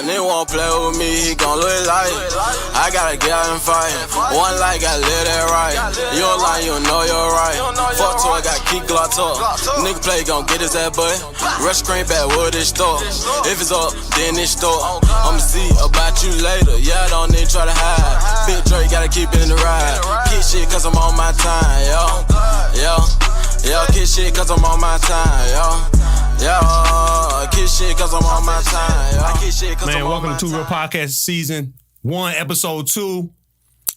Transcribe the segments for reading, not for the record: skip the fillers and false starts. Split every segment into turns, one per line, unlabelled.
A nigga won't play with me, he gon' look like I gotta get out and fight. One life, gotta live that right. You don't lie, you don't know you're right. Fuck to I got keep Glock up. Nigga play, gon' get his that butt. Rush screen back with this store. If it's up, then it's store. I'ma see about you later. Yeah, I don't even try to hide. Big Drake, gotta keep it in the ride. Kick shit, cause I'm on my time, yo, kick shit, cause I'm on my time, yo, kick shit, cause I'm on my time, yo. Kick shit, cause
Man,
I'm on
welcome
my
to 2
time.
ReelPodcast Season 1, Episode 2.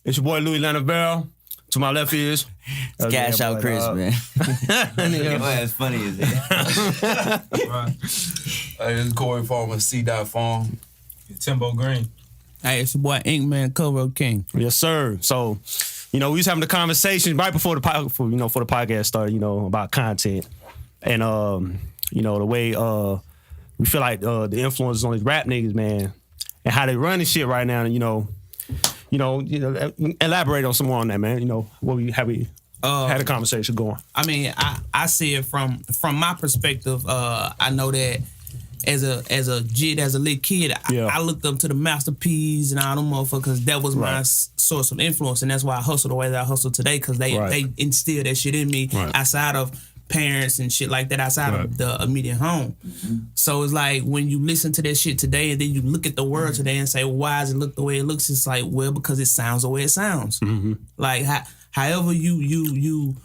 It's your boy Louis Lanavero. To my left is...
Cash out Chris, man.
That's funny as it.
Hey, this is Corey Farmer, C.Farm.
Timbo Green.
Hey, it's your boy INKMAN, Cover King.
Yes, sir. So, we was having the conversation right before the podcast started, about content. And, the way we feel like the influence on these rap niggas, man, and how they run this shit right now, elaborate on some more on that, man. How we had a conversation going.
I mean, I see it from my perspective. I know that as a little kid, I looked up to the Master P's and all them motherfuckers. That was my source of influence, and that's why I hustle the way that I hustle today, because they instilled that shit in me outside of parents and shit like that, outside of the immediate home. Mm-hmm. So it's like when you listen to that shit today and then you look at the world today and say, well, why does it look the way it looks? It's like, well, because it sounds the way it sounds. Mm-hmm. Like however you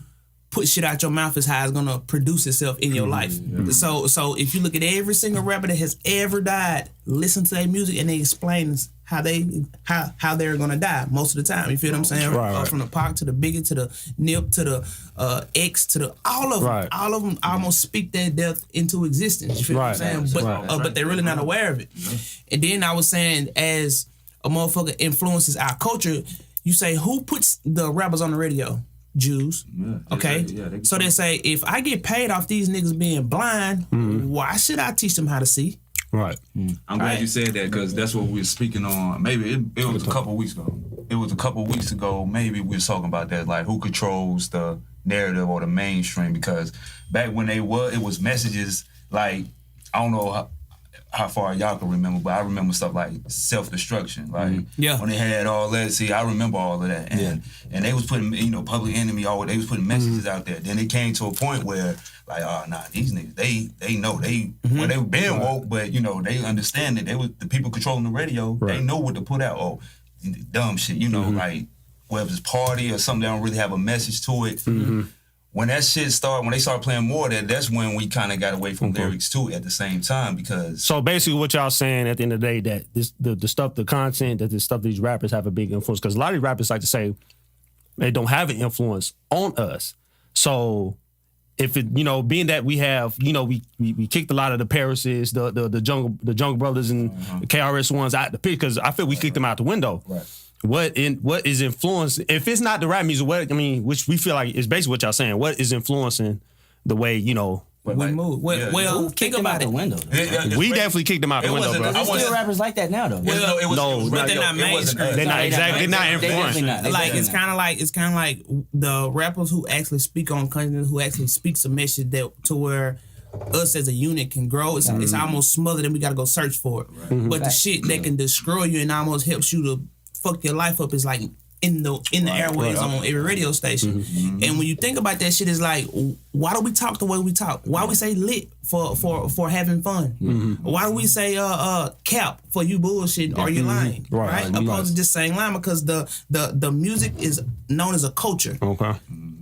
put shit out your mouth is how it's gonna produce itself in your life. Mm-hmm. So if you look at every single rapper that has ever died, listen to their music and they explain how they're gonna die most of the time. You feel what I'm saying? Right. From the Pac to the Biggie to the Nip to the X to the all of them. Right. All of them almost speak their death into existence. You feel what I'm saying? But they're really not aware of it. Mm-hmm. And then I was saying, as a motherfucker influences our culture, you say, who puts the rappers on the radio? Jews. Yeah, okay? So they say, if I get paid off these niggas being blind, why should I teach them how to see?
Right.
I'm glad you said that, because that's what we were speaking on. Maybe it was a couple weeks ago. It was a couple weeks ago. Maybe we were talking about that, like who controls the narrative or the mainstream. Because back when it was messages like, I don't know how far y'all can remember, but I remember stuff like self-destruction. Like when they had all that, see, I remember all of that. And they was putting, Public Enemy, they was putting messages out there. Then it came to a point where, like, oh, nah, these niggas, they know, they were being woke, but, they understand that the people controlling the radio, they know what to put out. Oh, dumb shit, like, whether it's party or something, they don't really have a message to it. Mm-hmm. When that shit when they started playing more of that, that's when we kind of got away from lyrics too at the same time, because... So
basically what y'all saying at the end of the day, that the content, that the stuff these rappers have a big influence, because a lot of these rappers like to say they don't have an influence on us. So if it, being that we have, we kicked a lot of the Parises, the Jungle Brothers and the KRS Ones out the pit, because I feel we kicked them out the window. Right. What is influencing? If it's not the rap music, which we feel like is basically what y'all saying. What is influencing the way we move?
Well, think about it.
Window,
we definitely kicked them out the window, bro.
There's still rappers like that now, though.
But they're not mainstream.
They're not exactly. They're not influenced.
Like it's kind of like the rappers who actually speak on content, who actually speaks a message that to where us as a unit can grow. It's almost smothered, and we got to go search for it. Right. Mm-hmm. But the shit that can destroy you and almost helps you to fuck your life up is like in the airways on every radio station. Mm-hmm. And when you think about that shit, it's like, why do we talk the way we talk? Why we say lit for having fun? Mm-hmm. Why do we say cap for you bullshitting or you lying? Right? Opposed to just saying lying, because the music is known as a culture. Okay.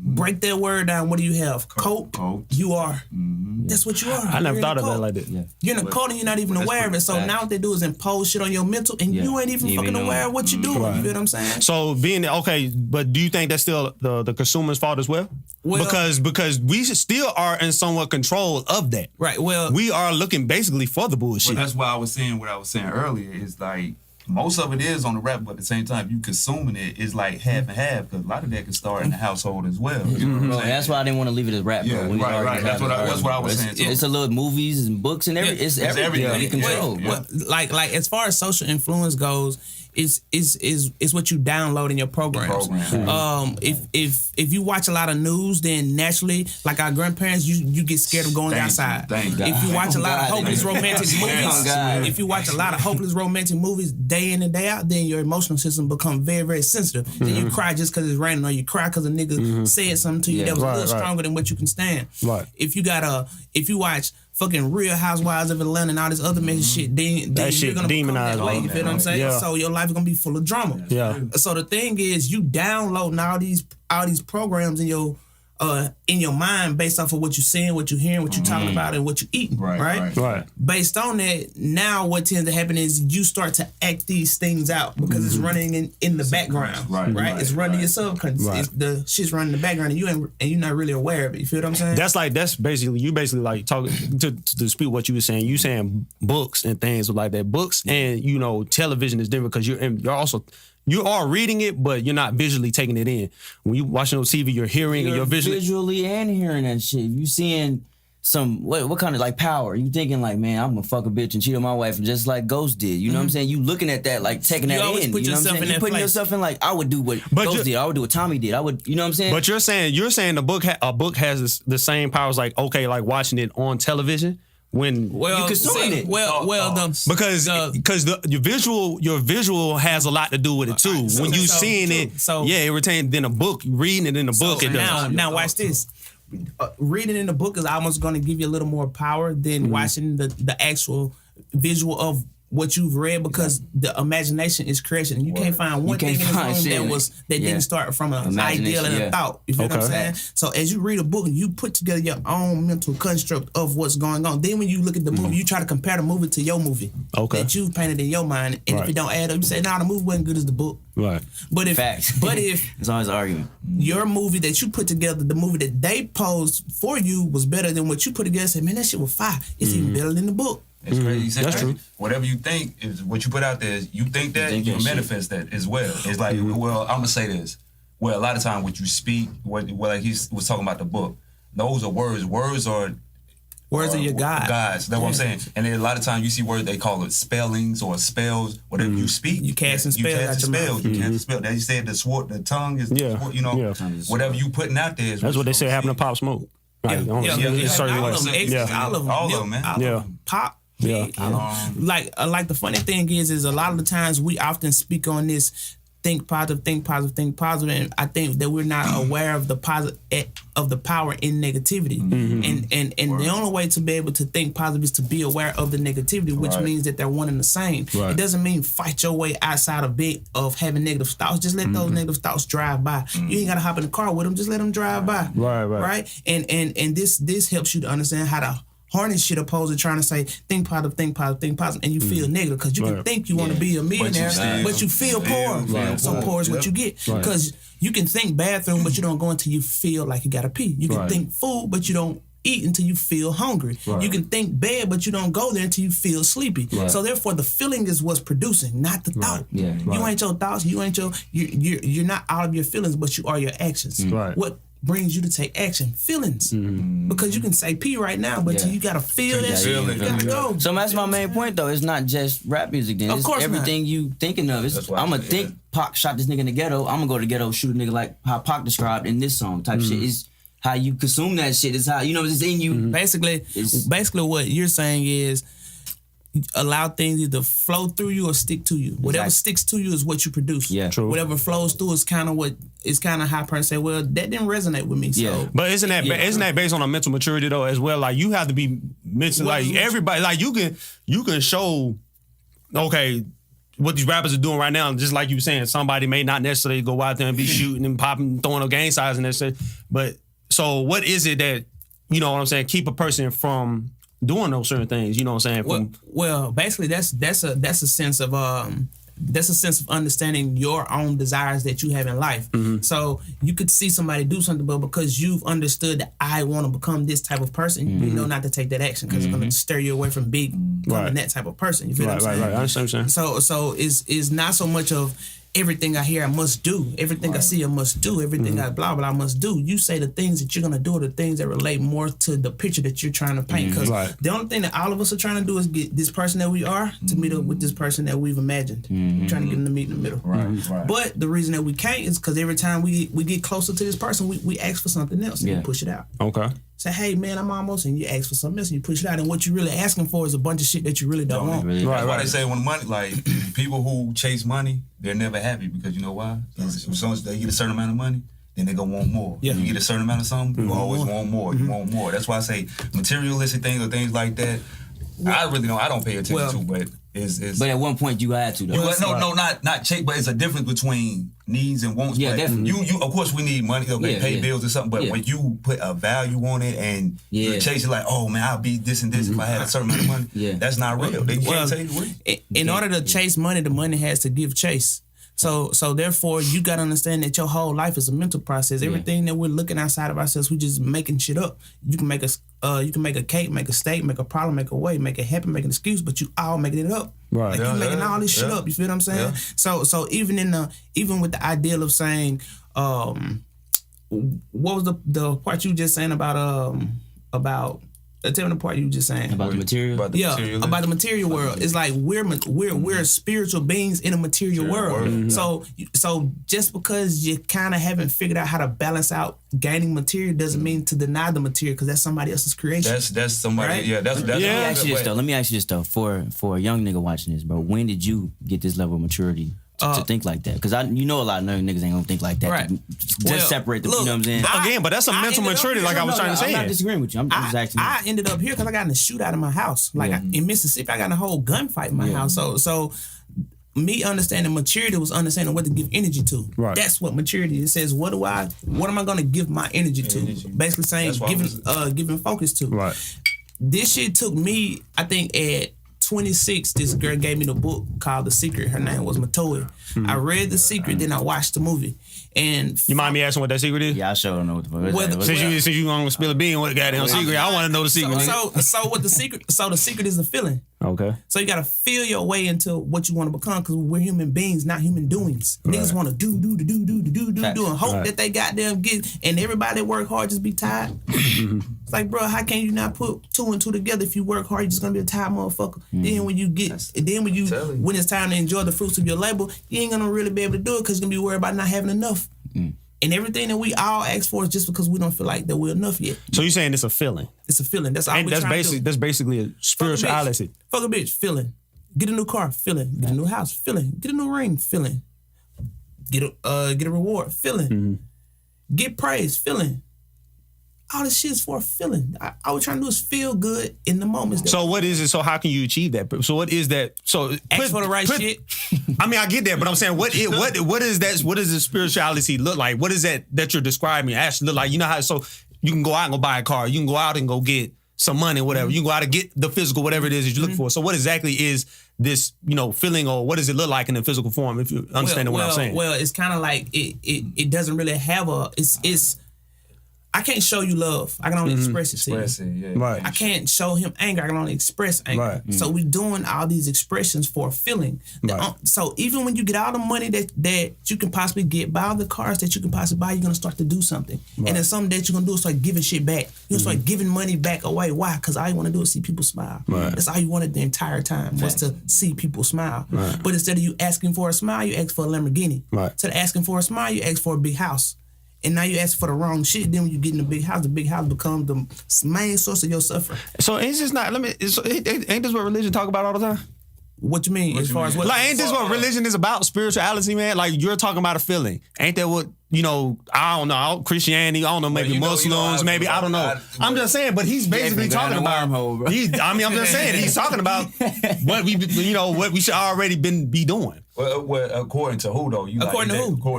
Break that word down. What do you have? Coke. You are. Mm-hmm. That's what you are.
I never thought of that like that. Yeah.
You're in a cult and you're not even aware of it. So now what they do is impose shit on your mental, and you ain't even fucking aware of what you're doing. Right. You feel what I'm saying?
So but do you think that's still the consumer's fault as well? Because we still are in somewhat control of that.
Right. Well,
we are looking basically for the bullshit.
But that's why I was saying what I was saying earlier is like, most of it is on the rap, but at the same time, you consuming it is like half and half, because a lot of that can start in the household as well. You know what I'm saying?
That's why I didn't want to leave it as rap.
Yeah, right. That's what I was saying too.
It's a little movies and books and everything. It's everything.
Control. Like as far as social influence goes, It's what you download in your programs. If you watch a lot of news, then naturally, like our grandparents, you get scared of going outside. If you watch a lot of hopeless romantic movies, day in and day out, then your emotional system become very, very sensitive. Then you cry just because it's raining, or you cry because a nigga said something to you that was a little stronger than what you can stand.
Right.
If you watch fucking Real Housewives of Atlanta and all this other shit, then you're gonna
demonized.
You feel what I'm saying?
Yeah.
So your life is gonna be full of drama.
Yeah.
So the thing is, you downloading all these programs in your mind based off of what you're seeing, what you're hearing, what you're talking about, and what you're eating. Right. Based on that, now what tends to happen is you start to act these things out because it's running in the background. Right. It's running your subconscious. The shit's running in the background, and you're not really aware of it. You feel what I'm saying?
That's basically like talking to dispute what you were saying. You saying books and things like that. Books and television is different because you are reading it, but you're not visually taking it in. When you watching on TV, you're hearing and you're
visually and hearing that shit. You seeing some what kind of like power? You thinking like, man, I'm gonna fuck a bitch and cheat on my wife just like Ghost did. You know what I'm saying? You looking at that like taking that in.
You know what I'm saying?
You putting yourself in like I would do what Ghost did. I would do what Tommy did. I would. You know what I'm saying?
But you're saying a book has the same powers like watching it on television. When
you consuming it,
because your visual has a lot to do with it too. When you seeing it, it retains. Then a book, reading it in a book, it does.
Now watch this. Reading in the book is almost going to give you a little more power than watching the actual visual of what you've read, because the imagination is creation. You can't find one thing in this room that didn't start from an ideal and a thought. You feel what I'm saying? So as you read a book, you put together your own mental construct of what's going on. Then when you look at the movie, you try to compare the movie to your movie that you painted in your mind. And if it don't add up, you say, nah, the movie wasn't good as the book.
Right.
But if it's always an argument.
Your movie that you put together, the movie that they posed for you was better than what you put together, say, man, that shit was fire. It's even better than the book.
It's crazy.
That's true.
Whatever you think is what you put out there. You think that, you manifest that as well. It's like, well, I'm gonna say this. Well, a lot of times, what you speak, like he was talking about the book. Those are words. Words are your God. Gods. That's what I'm saying. And then a lot of times you see words they call it spellings or spells. Whatever you speak,
you casting spells.
You cast spells. They say the tongue is whatever you putting out there.
That's what they say happened to Pop Smoke. Right.
All of them, man. Pop. Yeah. Like the funny thing is a lot of the times we often speak on this think positive, and I think that we're not aware of the power in negativity. And the only way to be able to think positive is to be aware of the negativity, which means that they're one and the same. It doesn't mean fight your way outside of having negative thoughts. Just let those negative thoughts drive by. You ain't gotta hop in the car with them. Just let them drive by. Right. And this helps you to understand how to harness shit opposed to trying to say think positive, and you feel negative because you can think you want to be a millionaire, but you feel poor. So poor is what you get because you can think bathroom, but you don't go until you feel like you gotta pee. You can think food, but you don't eat until you feel hungry. You can think bed, but you don't go there until you feel sleepy. So therefore, the feeling is what's producing, not the thought. You ain't your thoughts. You're not all of your feelings, but you are your actions. What brings you to take action? Feelings. Because you can say pee right now, but you gotta feel that shit. You gotta go.
So that's my main point, though. It's not just rap music. Then it's everything you thinking of. I'm gonna think Pac shot this nigga in the ghetto. I'm gonna go to the ghetto, shoot a nigga like how Pac described in this song. Type shit is how you consume that shit. Is how it's in you.
Basically, what you're saying is allow things either flow through you or stick to you. Whatever sticks to you is what you produce.
True.
Whatever flows through is kind of how a person say, well, that didn't resonate with me. So.
But isn't that based on a mental maturity though as well? Like you have to be mental. Like everybody, like you can show, okay, what these rappers are doing right now. Just like you were saying, somebody may not necessarily go out there and be shooting and popping, throwing up gang signs and that shit. But so what is it that keep a person from doing those certain things, you know what I'm saying?
Well, basically that's a sense of understanding your own desires that you have in life. So you could see somebody do something, but because you've understood that I want to become this type of person, you know not to take that action because it's going to steer you away from becoming that type of person. You feel what I'm saying?
Right. I understand.
So it's not so much of everything I hear I must do. Everything I see I must do. Everything I blah blah I must do. You say the things that you're gonna do are the things that relate more to the picture that you're trying to paint. Because the only thing that all of us are trying to do is get this person that we are to meet up with this person that we've imagined. We're trying to get them to meet in the middle. Right. But the reason that we can't is because every time we get closer to this person, we ask for something else and we push it out.
Okay.
Say, hey man, I'm almost, and you ask for something else and you push it out, and what you're really asking for is a bunch of shit that you really don't want.
That's why they say when money, like people who chase money, they're never happy because you know why? As soon as they get a certain amount of money, then they gonna want more. You get a certain amount of something, you always want more. You want more. That's why I say materialistic things or things like that. I don't pay attention to, but it's.
But at one point you had to though.
Not chase, but it's a difference between needs and wants.
Yeah, definitely.
You of course we need money, pay bills or something. But when you put a value on it and you chase it like, oh man, I'll be this and this if I had a certain amount of money. That's not real. They can't tell you what.
In order to chase money, the money has to give chase. So therefore, you gotta understand that your whole life is a mental process. Everything that we're looking outside of ourselves, we just making shit up. You can make a cake, make a steak, make a problem, make a way, make it happen, make an excuse, but you all making it up. Right. Like you making all this shit up. You feel what I'm saying? Yeah. So even with the ideal of saying, what was the part you just saying about tell me the part you just saying
about the material.
About the material world. It's like we're spiritual beings in a material world. So just because you kind of haven't figured out how to balance out gaining material doesn't mean to deny the material because that's somebody else's creation.
That's somebody. Right? Yeah. That's
Let me ask you this though. For a young nigga watching this, bro, when did you get this level of maturity? To think like that, because a lot of niggas ain't gonna think like that.
Right.
Just separate them. You know what I'm saying?
Again, but that's a mental maturity, like I was trying to say.
I'm not disagreeing with you. I'm just asking.
I ended up here because I got in a shootout in my house. Like in Mississippi, I got in a whole gunfight in my house. So me understanding maturity was understanding what to give energy to. Right. That's what maturity. It says, what am I gonna give my energy to? Basically saying giving focus to.
Right.
This shit took me, I think, at 26, this girl gave me the book called The Secret. Her name was Matoe. I read The Secret, then I watched the movie. And
you mind me asking what that secret is?
Yeah, I sure don't know what the fuck is that.
Since you gonna spill a bean, what goddamn secret? I want to know the secret.
So what the secret? So the secret is the feeling.
Okay.
So you gotta feel your way into what you want to become, because we're human beings, not human doings. Right. Niggas want to do and hope that they goddamn get. And everybody that work hard just be tired. It's like, bro, how can you not put 2 and 2 together? If you work hard, you're just gonna be a tired motherfucker. Then when it's time to enjoy the fruits of your labor, you ain't gonna really be able to do it because you're gonna be worried about not having enough. And everything that we all ask for is just because we don't feel like that we're enough yet.
So you're saying it's a feeling? It's
a feeling. That's all we're trying to do.
That's basically a spirituality.
Fuck a bitch, feeling. Get a new car, feeling. Get a new house, feeling. Get a new ring, feeling. Get a reward, feeling. Get praise, feeling. All this shit is for a feeling. All we're trying to do is feel good in the moments.
So what is it? So how can you achieve that? So what is that? So
ask for the right shit.
I mean, I get that, but I'm saying what is that? What does the spirituality look like? What is that you're describing? Actually look like, you know how, so you can go out and go buy a car. You can go out and go get some money, whatever. You can go out and get the physical, whatever it is that you're looking for. So what exactly is this, feeling, or what does it look like in the physical form, if you understand what I'm saying?
Well, it's kind of like it doesn't really have it's I can't show you love. I can only express it to you.
Right.
I can't show him anger. I can only express anger. Right. So we're doing all these expressions for a feeling. Right. So even when you get all the money that you can possibly get, buy all the cars that you can possibly buy, you're going to start to do something. Right. And then something that you're going to do is start giving shit back. You're going to start giving money back away. Why? Because all you want to do is see people smile. Right. That's all you wanted the entire time, was to see people smile. Right. But instead of you asking for a smile, you ask for a Lamborghini. Right. Instead of asking for a smile, you ask for a big house. And now you ask for the wrong shit. Then when you get in the big house becomes the main source of your suffering.
So it's just not. Ain't this what religion talk about all the time?
What you mean? As far as what?
Like, ain't this what religion is about? Spirituality, man. Like, you're talking about a feeling. Ain't that what? I don't know. Christianity. I don't know. Maybe Muslims. Maybe I don't know. I'm just saying. But he's basically talking about. I'm just saying he's talking about what we should already be doing.
Well, according to who though?
According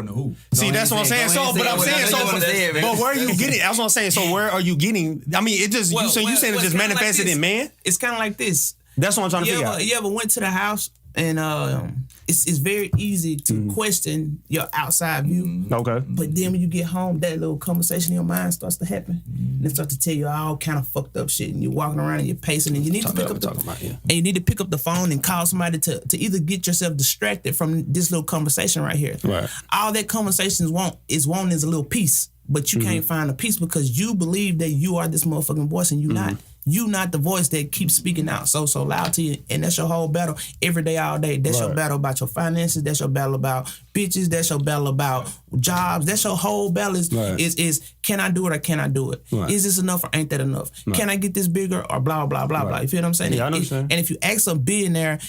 to who?
See, that's what I'm saying. But where are you getting? That's what I'm saying. So where are you getting? I mean, it just you saying it just manifested in man.
It's kind of like this.
That's what I'm trying to figure out.
You ever went to the house And it's very easy to question your outside view.
Okay.
But then when you get home, that little conversation in your mind starts to happen. And it starts to tell you all kind of fucked up shit. And you're walking around and you're pacing, and you need to pick up and you need to pick up the phone and call somebody to either get yourself distracted from this little conversation right here.
Right.
All that conversations want is a little piece. But you can't find a peace because you believe that you are this motherfucking voice, and you not. You not the voice that keeps speaking out so loud to you, and that's your whole battle every day, all day. That's your battle about your finances. That's your battle about bitches. That's your battle about jobs. That's your whole battle is can I do it or can I do it?
Right.
Is this enough or ain't that enough? Right. Can I get this bigger or blah blah blah blah? You feel what I'm saying?
Yeah, I understand.
And if you ask a billionaire,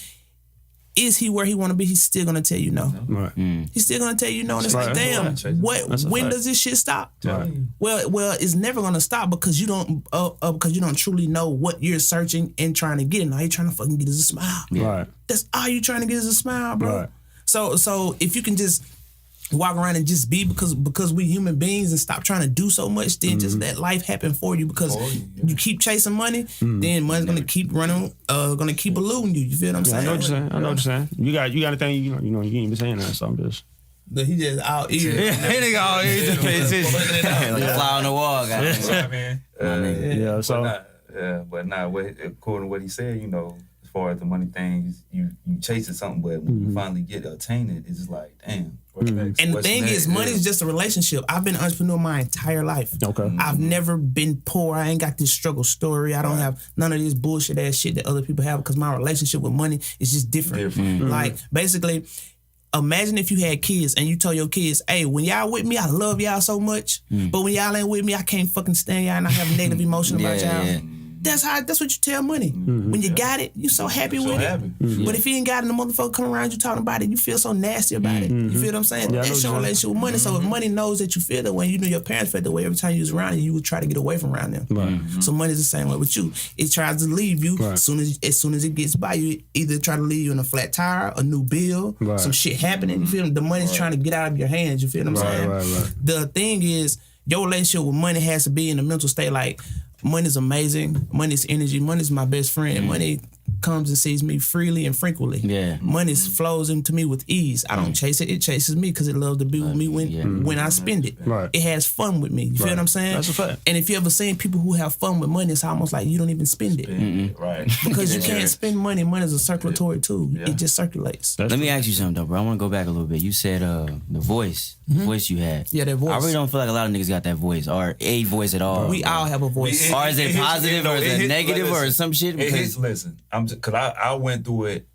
is he where he want to be? He's still gonna tell you no.
Right.
He's still gonna tell you no. And it's like, damn, when does this shit stop?
Right.
Well, it's never gonna stop because you don't truly know what you're searching and trying to get. And all you're trying to fucking get is a smile.
Right.
That's all you're trying to get is a smile, bro.
Right.
So if you can just walk around and just be because we human beings and stop trying to do so much, then just let life happen for you because you keep chasing money, then money's gonna keep running, gonna keep eluding you. You feel what I'm saying?
I know what you're saying. You got a thing, you ain't even saying that, so I'm just.
He just all ears.
Yeah, nigga all ears. Just pay attention.
Like a fly on the wall, guys.
But according to what he said, as far as the money things, you chasing something, but when you finally get to attain it, it's just like, damn.
And the thing is, money is just a relationship. I've been an entrepreneur my entire life.
Okay.
I've never been poor. I ain't got this struggle story. I don't have none of this bullshit ass shit that other people have because my relationship with money is just different. Like, basically, imagine if you had kids and you told your kids, hey, when y'all with me, I love y'all so much. But when y'all ain't with me, I can't fucking stand y'all and I have negative emotion about y'all. Yeah. That's what you tell money. When you got it, you so happy with it. But if you ain't got it, the motherfucker come around you talking about it, you feel so nasty about it. You feel what I'm saying?
Yeah,
that's your relationship with money. So if money knows that you feel that way, you know your parents felt that way every time you was around it, you would try to get away from around them.
Right.
So money's the same way with you. It tries to leave you as soon as it gets by you. Either try to leave you in a flat tire, a new bill, some shit happening. You feel me? The money's trying to get out of your hands. You feel what I'm saying?
Right.
The thing is, your relationship with money has to be in a mental state like, money's amazing. Money's energy. Money's my best friend. Money comes and sees me freely and frequently.
Yeah.
Money flows into me with ease. I don't chase it. It chases me because it loves to be with me when I spend it.
Right.
It has fun with me. You feel what I'm saying?
That's a fact.
And if you ever seen people who have fun with money, it's almost like you don't even spend it.
Right.
Because you can't spend money. Money is a circulatory tool. It just circulates.
Let me ask you something though, bro. I want to go back a little bit. You said the voice you had.
Yeah, that voice.
I really don't feel like a lot of niggas got that voice or a voice at all.
We all have a voice.
Or is it positive or is it negative or some shit?
Listen, because I went through it,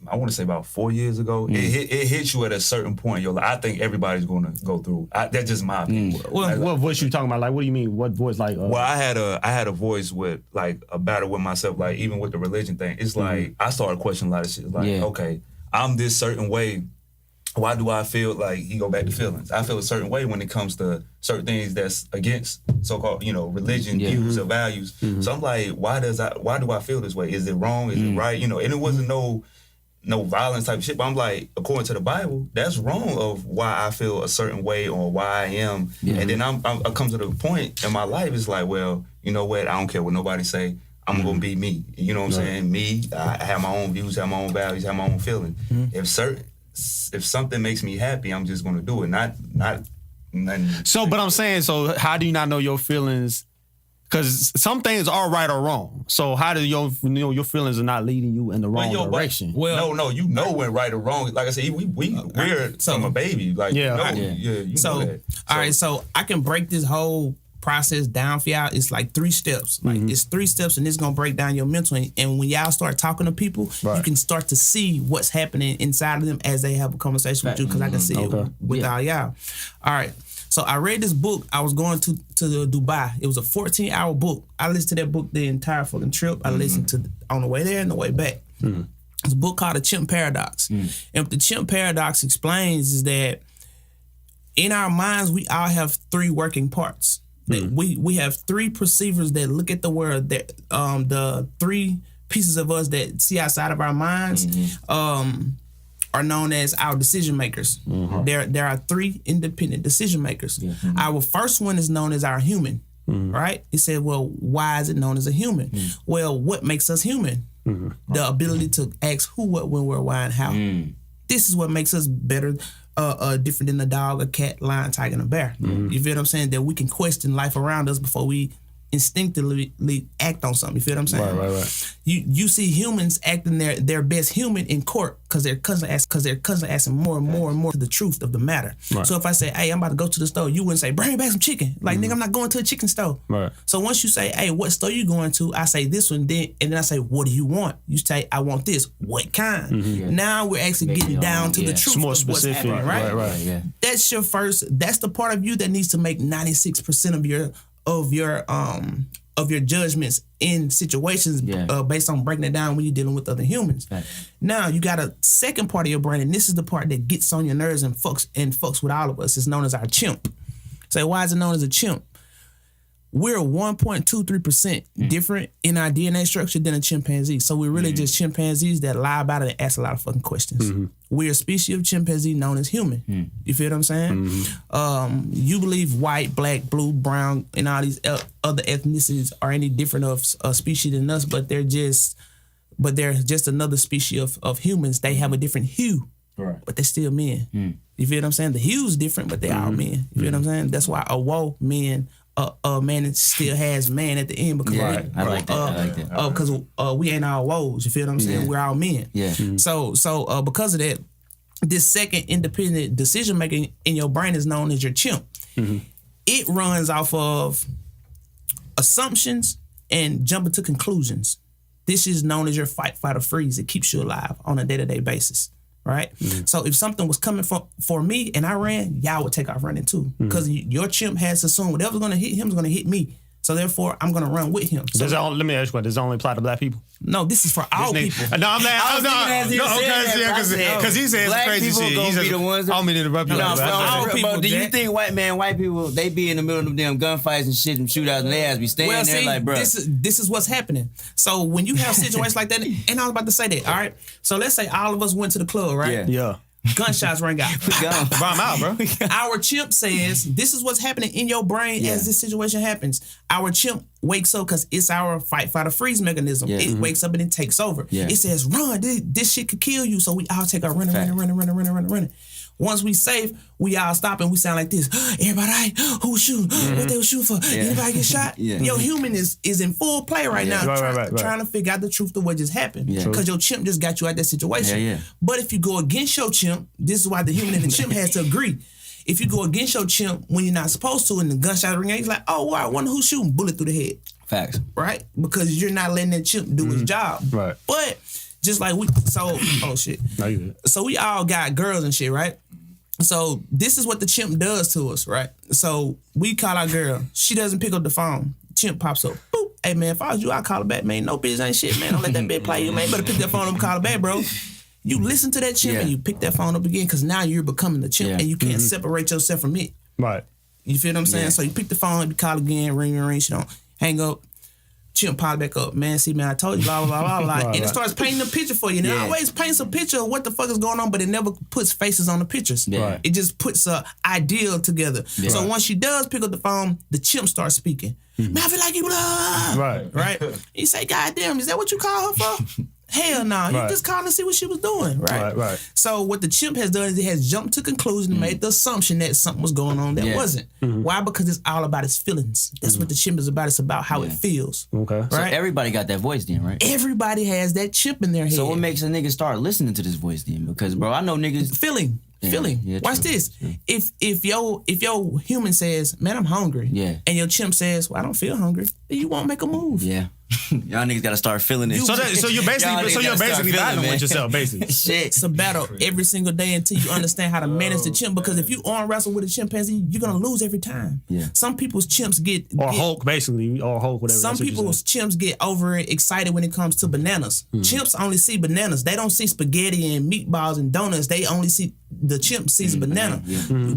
I want to say about 4 years ago. It hits you at a certain point. I think everybody's going to go through. That's just my opinion.
What voice you talking about? Like, what do you mean? What voice? Like,
well, I had a voice with like a battle with myself. Like even with the religion thing, it's like I started questioning a lot of shit. Like, okay, I'm this certain way. Why do I feel like you go back to feelings? I feel a certain way when it comes to certain things that's against so-called, religion, views or values. So I'm like, why do I feel this way? Is it wrong? Is it right? And it wasn't no violence type of shit. But I'm like, according to the Bible, that's wrong of why I feel a certain way or why I am. And then I come to the point in my life, it's like, well, you know what? I don't care what nobody say. I'm gonna be me. You know what I'm saying? Me. I have my own views, have my own values, have my own feelings. If something makes me happy, I'm just gonna do it. Not nothing.
So, but I'm saying, so how do you not know your feelings? Because some things are right or wrong. So how do your feelings are not leading you in the wrong direction?
Well, no, you know when right or wrong. Like I said, we're from a baby. Like you know that.
All right, so I can break this whole process down for y'all. It's like 3 steps. Like it's 3 steps, and it's gonna break down your mental. And when y'all start talking to people, you can start to see what's happening inside of them as they have a conversation with you. Because I can see it with all y'all. All right. So I read this book. I was going to Dubai. It was a 14-hour book. I listened to that book the entire fucking trip. I listened to on the way there and the way back. It's a book called The Chimp Paradox. And what the Chimp Paradox explains is that in our minds, we all have 3 working parts. That we have 3 perceivers that look at the world. That the 3 pieces of us that see outside of our minds are known as our decision makers. There are 3 independent decision makers. Our first one is known as our human. Right? It said, well, why is it known as a human? Well, what makes us human? The ability to ask who, what, when, where, why, and how. This is what makes us better, different than a dog, a cat, lion, tiger, and a bear. You feel what I'm saying? That we can question life around us before we instinctively act on something. You feel what I'm saying?
Right.
You see humans acting their best human in court because their cousin asking more and more to the truth of the matter. Right. So if I say, hey, I'm about to go to the store, you wouldn't say, bring me back some chicken. Like, nigga, I'm not going to a chicken store.
Right.
So once you say, hey, what store you going to? I say this one, and then I say, what do you want? You say, I want this. What kind? Now we're actually getting down to the truth
more
of
specific.
what's happening, right?
Yeah.
That's your first. That's the part of you that needs to make 96% of your judgments in situations based on breaking it down when you're dealing with other humans. Right. Now you got a second part of your brain, and this is the part that gets on your nerves and fucks with all of us. It's known as our chimp. So why is it known as a chimp? We're 1.23% different in our DNA structure than a chimpanzee. So we're really just chimpanzees that lie about it and ask a lot of fucking questions. We're a species of chimpanzee known as human. You feel what I'm saying? You believe white, black, blue, brown, and all these other ethnicities are any different of a species than us, but they're just another species of humans. They have a different hue, but they're still men. You feel what I'm saying? The hue's different, but they all men. You feel what I'm saying? That's why a man still has man at the end because
I like that.
Because we ain't all woes. You feel what I'm saying? We're all men.
Yeah.
So because of that, this second independent decision making in your brain is known as your chimp. It runs off of assumptions and jumping to conclusions. This is known as your fight, flight, or freeze. It keeps you alive on a day-to-day basis. Right? So if something was coming for me and I ran, y'all would take off running too. Because your chimp has assumed whatever's going to hit him is going to hit me. So therefore, I'm going to run with him. So
let me ask you, does it only apply to black people?
No, this is for all people.
No, because he says crazy shit.
He's be the ones that,
I don't mean to interrupt you.
all people.
Do you think white people, they be in the middle of them damn gunfights and shit and shootouts and they ass be standing there like, bro.
This is what's happening. So when you have situations like that, and I was about to say that, all right? So let's say all of us went to the club, right?
Yeah.
Gunshots ring out.
I'm out, bro.
Our chimp says, this is what's happening in your brain as this situation happens. Our chimp wakes up because it's our fight, fight, or freeze mechanism. It wakes up and it takes over. It says, run, this shit could kill you. So we all take our running. Once we safe, we all stop and we sound like this. Everybody, all right? Who shooting? What they was shooting for? Anybody get shot? Your human is in full play right now, trying to figure out the truth of what just happened. Because your chimp just got you out that situation. But if you go against your chimp, this is why the human and the chimp has to agree. If you go against your chimp when you're not supposed to and the gunshot ring out, he's like, oh, wow, I wonder who's shooting. Bullet through the head.
Facts.
Right? Because you're not letting that chimp do his job.
Right.
But just like so we all got girls and shit, right? So this is what the chimp does to us, right? So we call our girl. She doesn't pick up the phone. Chimp pops up. Boop. Hey, man, if I was you, I'd call her back, man. No bitch ain't shit, man. Don't let that bitch play you, man. Better pick that phone up and call her back, bro. You listen to that chimp and you pick that phone up again because now you're becoming the chimp and you can't separate yourself from it.
Right.
You feel what I'm saying? So you pick the phone up, you call again, ring. She don't hang up. Chimp pop back up, man. See, man, I told you, blah, blah, blah, blah. And it starts painting a picture for you. And it always paints a picture of what the fuck is going on, but it never puts faces on the pictures.
Right.
It just puts a ideal together. So once she does pick up the phone, the chimp starts speaking. Man, I feel like you blah. Right. You say, God damn, is that what you call her for? Hell no. You just called to see what she was doing. Right. So what the chimp has done is it has jumped to conclusion and made the assumption that something was going on that wasn't. Why? Because it's all about its feelings. That's what the chimp is about. It's about how it feels.
Okay.
Right?
So everybody got that voice then, right?
Everybody has that chip in their head.
So what makes a nigga start listening to this voice then? Because, bro, I know niggas...
Feeling. Yeah, watch this. If your human says, man, I'm hungry, and your chimp says, well, I don't feel hungry, then you won't make a move.
Yeah. Y'all niggas gotta start feeling it.
So you're basically battling with yourself, basically.
Shit. It's a battle every single day until you understand how to manage the chimp. Because if you arm wrestle with a chimpanzee, you're gonna lose every time. Yeah. Some people's chimps get
Hulk, basically, or Hulk, whatever.
Some people's chimps get over excited when it comes to bananas. Chimps only see bananas. They don't see spaghetti and meatballs and donuts. They only see the chimp sees a banana.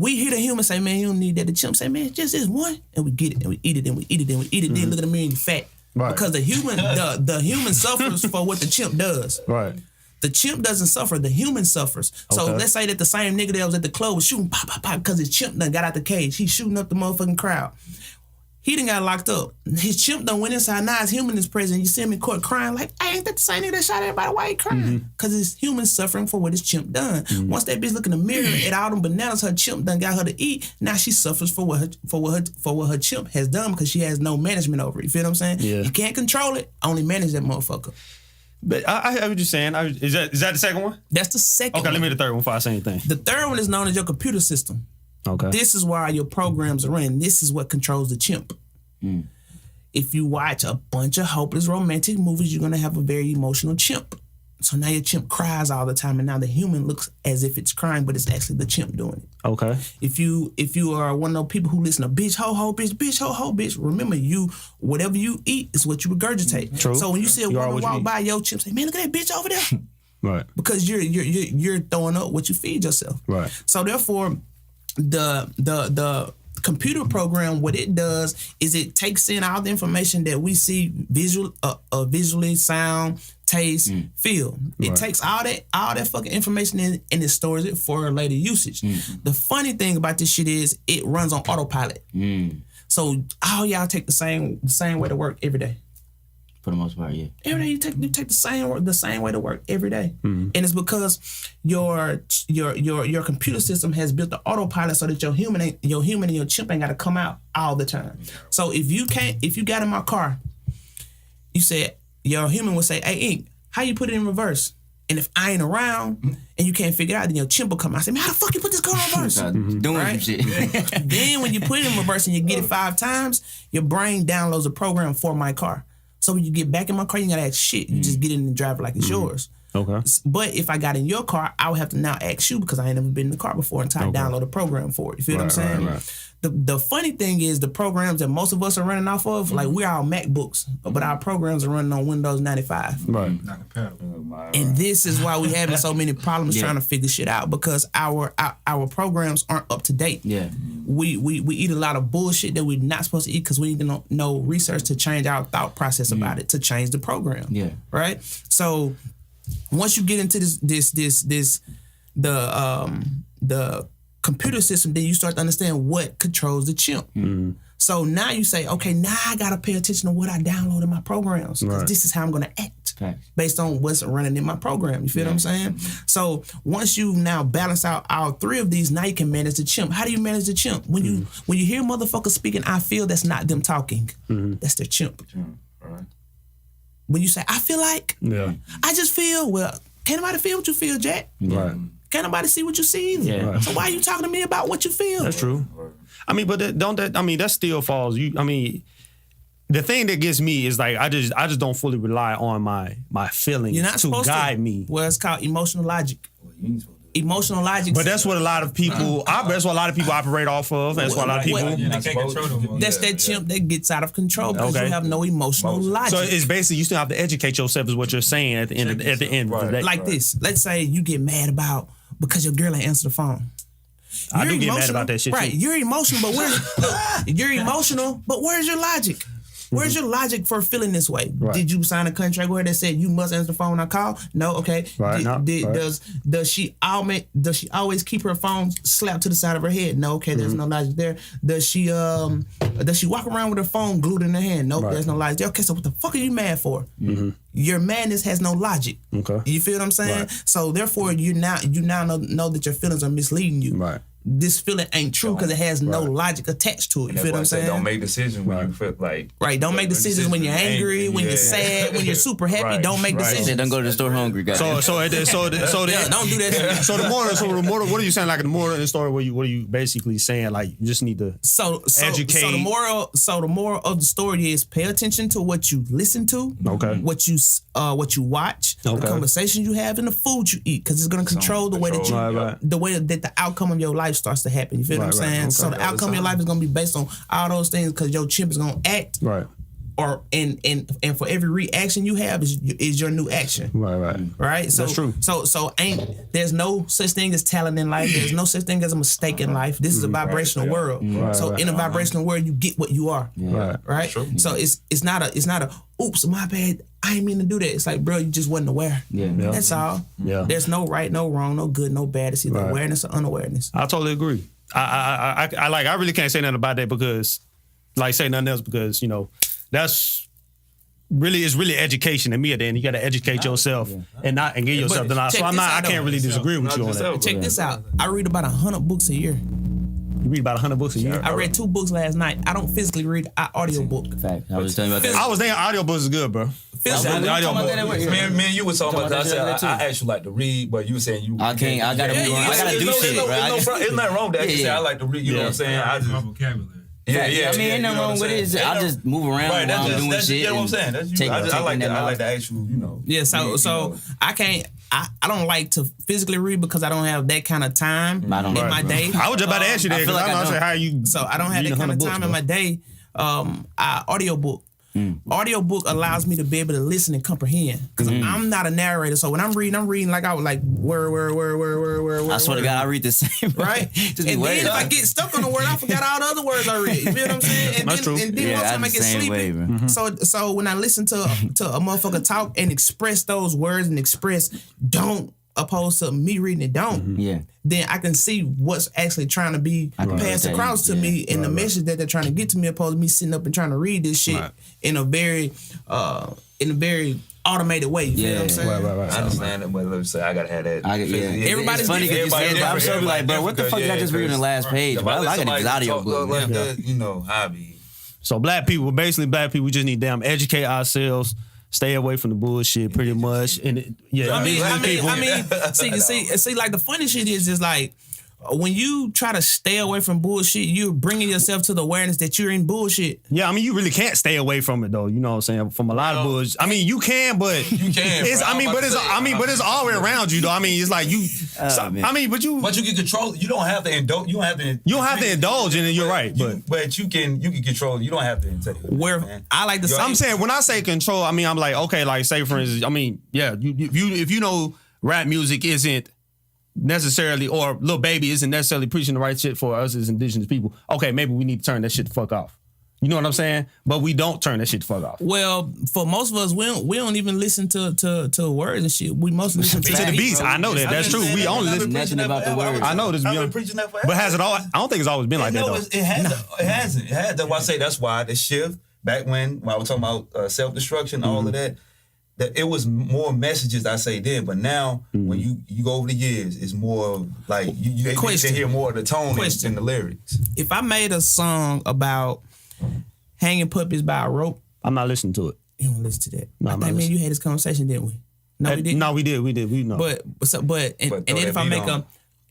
We hear the human say, man, you don't need that. The chimp say, man, just this one, and we get it, and we eat it, and we eat it, and we eat it. Then look at the mirror and you fat. Right. Because the human suffers for what the chimp does.
Right.
The chimp doesn't suffer, the human suffers. So let's say that the same nigga that was at the club was shooting pop, because his chimp done got out the cage. He's shooting up the motherfucking crowd. He done got locked up. His chimp done went inside. Now his human is present. You see him in court crying like, hey, ain't that the same nigga that shot everybody? Why he crying? Because his human suffering for what his chimp done. Once that bitch look in the mirror at all them bananas her chimp done got her to eat, now she suffers for what her chimp has done because she has no management over it. You feel what I'm saying?
Yeah.
You can't control it. Only manage that motherfucker.
But I was just saying, is that the second one?
That's the second
Okay,
one.
let me hear the third one before I say anything.
The third one is known as your computer system.
Okay.
This is why your programs are running. This is what controls the chimp. If you watch a bunch of hopeless romantic movies, you're going to have a very emotional chimp. So now your chimp cries all the time, and now the human looks as if it's crying, but it's actually the chimp doing it.
Okay.
If you are one of those people who listen to bitch ho ho bitch, remember whatever you eat is what you regurgitate.
True.
So when you see a woman walk by your chimp, say, man, look at that bitch over there.
Right.
Because you're throwing up what you feed yourself.
Right.
So therefore, the computer program, what it does is it takes in all the information that we see visually, sound, taste, feel. It takes all that fucking information in and it stores it for later usage. The funny thing about this shit is it runs on autopilot. So all y'all take the same way to work every day.
For the most part, yeah.
Every day you take the same way to work every day, and it's because your computer system has built the autopilot so that your human and your chimp ain't got to come out all the time. So if you got in my car, you said your human would say, "Hey, Ink, how you put it in reverse?" And if I ain't around and you can't figure it out, then your chimp will come out. I say, "Man, how the fuck you put this car in reverse?"
Doing
Right?
some shit.
Then when you put it in reverse and you get it 5 times, your brain downloads a program for my car. So when you get back in my car, you gotta ask shit. You just get in and drive it like it's yours.
Okay.
But if I got in your car, I would have to now ask you because I ain't never been in the car before until I download a program for it. You feel what I'm saying?
Right.
The funny thing is the programs that most of us are running off of, like we're all MacBooks, but our programs are running on Windows 95.
Right.
And this is why we having so many problems trying to figure shit out because our programs aren't up to date.
Yeah.
We eat a lot of bullshit that we're not supposed to eat because we need to know research to change our thought process about it, to change the program.
Yeah.
Right? So once you get into the computer system, then you start to understand what controls the chimp. So now you say, okay, now I gotta pay attention to what I download in my programs because this is how I'm gonna act based on what's running in my program. You feel what I'm saying? So once you now balance out all 3 of these, now you can manage the chimp. How do you manage the chimp? When you hear motherfuckers speaking, I feel, that's not them talking. That's their chimp.
Right.
When you say, I feel like, I just feel, well, can't nobody feel what you feel, Jack?
Right.
Can't nobody see what you see either.
Yeah.
So why are you talking to me about what you feel?
That's true. I mean, but that still falls. The thing that gets me is like I just don't fully rely on my feelings
You're not
to guide me.
Well, it's called emotional logic. Emotional logic.
But that's what a lot of people. That's what a lot of people operate off of. That's what a lot of people.
That's that chimp that gets out of control because you have no emotional logic.
So it's basically you still have to educate yourself, is what you're saying at the end of the day.
Like this. Let's say you get mad because your girl ain't answer the phone.
I do get mad about that shit
right?
too.
You're emotional, but where's your logic? Where's your logic for feeling this way?
Right.
Did you sign a contract where that said you must answer the phone when I call? No, okay.
Right.
Does she always keep her phone slapped to the side of her head? No, okay. There's no logic there. Does she walk around with her phone glued in her hand? Nope, there's no logic there. Okay, so what the fuck are you mad for? Your madness has no logic. Okay. You feel what I'm saying? Right. So therefore, you now know that your feelings are misleading you.
Right.
This feeling ain't true because it has no logic attached to it. You feel what I'm saying?
Don't make decisions when you feel like...
Right, don't make decisions when you're angry, when you're sad, when you're super happy. Don't make decisions.
Don't go to the store hungry, guys.
Don't do that.
So the moral, what are you saying? Like the moral of the story, what are you basically saying? Like you just need to educate.
So the moral of the story is pay attention to what you listen to, what you watch, the conversations you have, and the food you eat, because it's going to control the way that the outcome of your life starts to happen. You feel what I'm saying? Okay. So the outcome of your life is going to be based on all those things because your chimp is going to act. Right. And for every reaction you have is your new action. Right. So that's true. So there's no such thing as talent in life. There's no such thing as a mistake in life. This is a vibrational world. So in a vibrational world, you get what you are. Right. So it's not a oops, my bad. I ain't mean to do that. It's like, bro, you just wasn't aware. That's all. There's no right, no wrong, no good, no bad. It's either awareness or unawareness.
I totally agree. I really can't say nothing about that because like say nothing else because that's really it's really education to me. At the end, you got to educate yourself and give yourself the knowledge. So I can't really disagree with you on that.
Check this out. I read about 100 books a year.
You read about 100 books a year?
I read 2 books last night. I don't physically read an audio book.
Fact. I was telling you about that.
I was thinking audiobooks is good, bro.
Me and you was talking about that. I said I actually like to read, but you were saying you.
I can't. I gotta do shit, bro.
It's nothing wrong with that. You say I like to read. You know what I'm saying? I just my vocabulary.
Yeah. I mean, ain't nothing wrong with it. I just move around while I'm doing shit.
Yeah, what I'm saying. That's you. I like the actual.
Yeah. So I can't. I don't like to physically read because I don't have that kind of time in my day.
I was just about to ask you that because I don't know how you.
So I don't have that kind of time in my day. Audiobook. Audiobook allows me to be able to listen and comprehend because I'm not a narrator. So when I'm reading like I was like word.
I swear to God, I read the same.
Right? And then if I get stuck on the word, I forgot all the other words I read. You feel what I'm saying? And
That's
then,
true.
And then one time I get sleepy. So when I listen to a motherfucker talk and express those words and express don't opposed to me reading it don't, then I can see what's actually trying to be passed across to me and the message that they're trying to get to me opposed to me sitting up and trying to read this shit in a very automated way. You know what I'm saying?
Right. I understand it, but let's say I gotta have that.
Everybody's
funny because you said that. I'm so like, bro, what the fuck did I just read on the last page? But I like this audio book.
Like that, hobby.
So black people, we just need to educate ourselves. Stay away from the bullshit, pretty much. And
I mean, see, like the funny shit is just like when you try to stay away from bullshit, you're bringing yourself to the awareness that you're in bullshit.
Yeah, I mean, you really can't stay away from it though. You know what I'm saying? From a lot of bullshit. I mean, you can, but
you can.
But it's all around you though. I mean, it's like you. But
you can control. You don't have to indulge. You don't have to
indulge in it. You're right,
but you can control. You don't have to take it.
Where I like to.
I'm saying when I say control, I mean I'm like okay, like say for instance, I mean if you know rap music isn't necessarily, or Lil Baby isn't necessarily preaching the right shit for us as indigenous people, okay, maybe we need to turn that shit the fuck off. You know what I'm saying? But we don't turn that shit the fuck off.
Well, for most of us, we don't even listen to words and shit. We mostly listen to
the beats. I know that. That's true. We only listen
nothing about the words.
I know this.
I've been preaching that forever.
But has it all? I don't think it's always been like that though.
It hasn't. That's why I say that's why the shift back when I was talking about self-destruction, all of that it was more messages I say then, but now when you go over the years, it's more like you can hear more of the tone in the lyrics.
If I made a song about hanging puppies by a rope,
I'm not listening to it.
You don't listen to that.
No,
I mean, you had this conversation, didn't we? No, we didn't.
No, we did. We know.
But then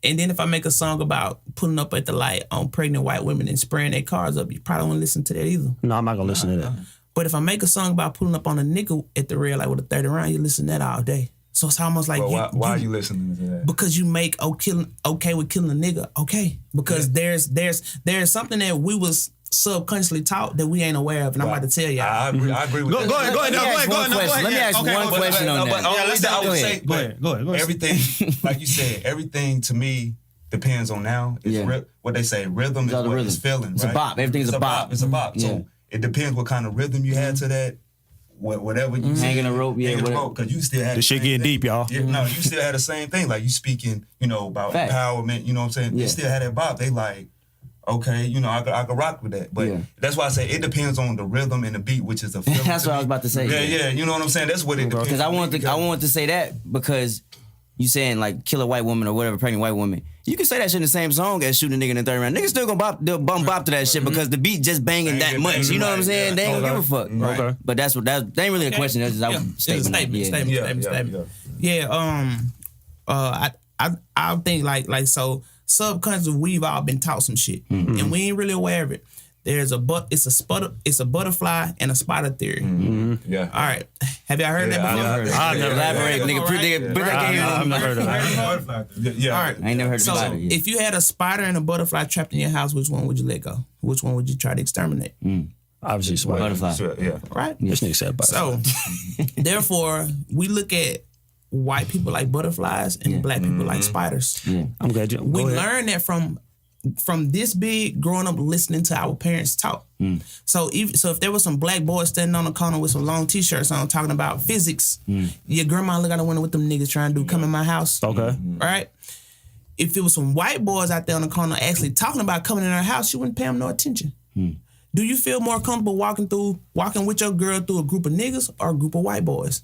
if I make a song about pulling up at the light on pregnant white women and spraying their cars up, you probably won't listen to that either.
No, I'm not gonna listen to that.
But if I make a song about pulling up on a nigga at the red light with a 30 round, you listen to that all day. So it's almost like
why are you listening to that?
Because you make okay with killing a nigga, okay. Because there's something that we was subconsciously taught that we ain't aware of, and I'm about to tell y'all.
I agree with that.
Go ahead.
Let me ask one question on that.
Go ahead.
Everything, like you said, everything to me depends on now. What they say, rhythm is what is feeling.
It's a bop. Everything's a bop.
It's a bop. So it depends what kind of rhythm you had to that. Whatever you
hanging a rope,
because you still had
the shit getting deep, y'all.
Yeah, no, you still had the same thing. Like you speaking, about empowerment. You know what I'm saying? You still had that bop. They like, okay, I could rock with that. But that's why I say it depends on the rhythm and the beat, which is a feeling.
That's what I was about to say.
Yeah, you know what I'm saying? That's what it depends.
Because I wanted to say that because you saying like kill a white woman or whatever, pregnant white woman. You can say that shit in the same song as shooting a nigga in the 30 round. Niggas still gonna bump to that shit because the beat just banging that much. You know what I'm saying? They ain't gonna give a fuck.
Okay.
But that ain't really a question. That's just a
statement. Yeah. I think like so subconsciously we've all been taught some shit and we ain't really aware of it. There's it's a butterfly and a spider theory.
Yeah.
All right. Have y'all heard that before?
I've never
elaborate, nigga.
I've never heard of that.
Yeah.
All right.
I ain't never heard of spider.
If you had a spider and a butterfly trapped in your house, which one would you let go? Which one would you try to exterminate?
Obviously, spider.
Butterfly.
Yeah.
Right.
This nigga said butterfly.
So, therefore, we look at white people like butterflies and black people like spiders.
Yeah.
I'm glad you.
We learned that from this big growing up listening to our parents talk. So if there was some black boys standing on the corner with some long t-shirts on talking about physics, your grandma look out the window with them niggas trying to come in my house.
Okay.
Right? If it was some white boys out there on the corner actually talking about coming in our house, you wouldn't pay them no attention. Do you feel more comfortable walking with your girl through a group of niggas or a group of white boys?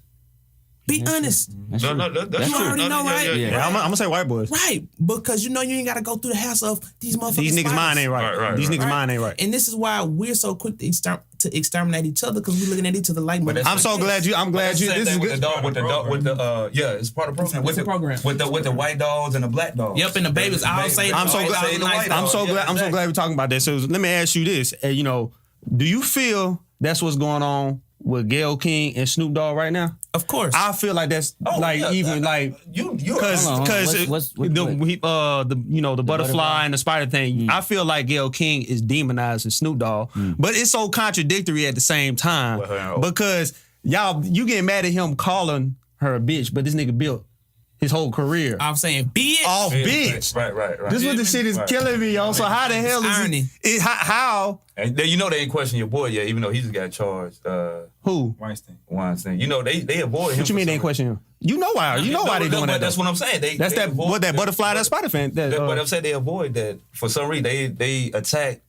Be honest.
That's
you already know, right?
Yeah, I'm gonna say white boys.
Right, because you know you ain't got to go through the hassle of these motherfuckers.
These niggas' mind ain't right. These niggas' mind ain't right.
And this is why we're so quick to exterminate each other, because we're looking at each other like.
I'm so glad you. I'm glad you. This is good.
It's part of the program. With the program. With the white dogs and the black dogs.
Yep, and the babies. I'll say.
I'm so glad. I'm so glad we're talking about this. So let me ask you this. You know, do you feel that's what's going on with Gayle King and Snoop Dogg right now?
Of course.
I feel like that's because the butterfly and the spider thing. I feel like Gayle King is demonizing Snoop Dogg, but it's so contradictory at the same time because you getting mad at him calling her a bitch, but this nigga built his whole career.
I'm saying bitch.
Off bitch.
Right.
This is what the shit is killing me, yo. So how the hell is
irony?
How?
And you know they ain't question your boy yet, even though he just got charged.
Who?
Weinstein. You know they avoid him.
What you mean they ain't question him? You know why? You know why they doing that?
That's what I'm saying.
That butterfly, that spider fan.
But I'm saying they avoid that for some reason. They attack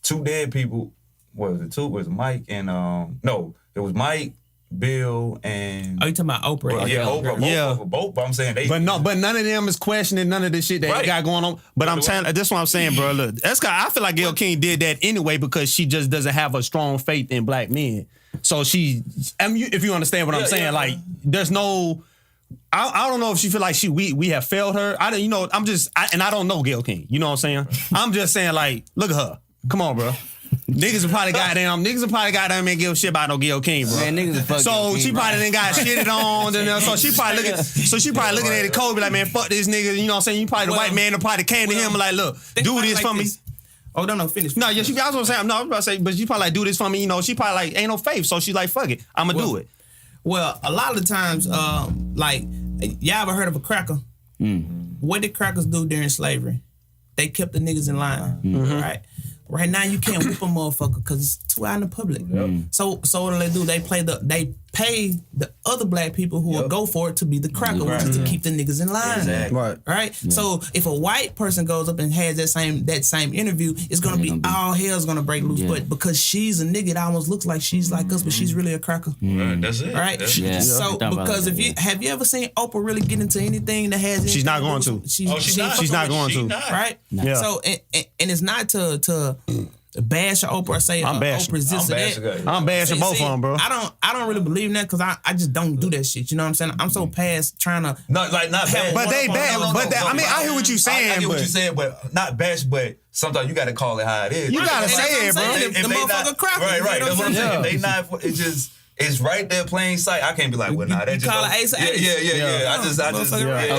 two dead people. What was it? Two was Mike and no, it was Mike, Bill, and
you talking about Oprah?
Oprah. Both. But I'm saying they.
But none of them is questioning none of the shit that he got going on. But I'm telling, that's what I'm saying, bro. Look, I feel like Gayle King did that anyway because she just doesn't have a strong faith in black men. So if you understand what I'm saying, like there's no. I don't know if she feel like we have failed her. I don't know Gayle King. You know what I'm saying? I'm just saying like, look at her. Come on, bro. Niggas will probably goddamn ain't give a shit about no Gayle King, bro.
Man, niggas fuck
so she probably didn't got shitted on. So she probably looking at it cold, be like, man, fuck this nigga. You know what I'm saying? You probably the white man that probably came to him and like, look, do this for me.
Oh, no, finish.
No, yeah, I was gonna say, no, I was about to say, but she probably like, do this for me. You know, she probably like, ain't no faith. So she's like, fuck it, I'ma do it.
Well, a lot of the times, like, y'all ever heard of a cracker? What did crackers do during slavery? They kept the niggas in line, right? Right now, you can't whoop a motherfucker because it's too out in the public. So what do they do? They pay the other black people who will go for it to be the cracker, which is to keep the niggas in line.
Exactly.
Right? Yeah. So if a white person goes up and has that same interview, it's gonna be all hell's gonna break loose. But because she's a nigga, it almost looks like she's like us, but she's really a cracker.
That's it.
Right? So because have you ever seen Oprah really get into anything that has?
She's not going to. She's not going to.
Right? Yeah. So and it's not to bash Oprah or say Oprah's this or that.
I'm bashing both of them, bro.
I don't really believe in that because I just don't do that shit. You know what I'm saying? I'm so past trying to
not bash.
But they bad. I mean, I hear what you're saying.
I hear what you're saying, but not bash. But sometimes you got to call it how it is.
You gotta say it, bro.
The motherfucker cracker.
Right. That's what I'm saying. They not. It's just. It's right there, plain sight. I can't be like, well, nah, that just.
Call it ace.
Yeah. I just.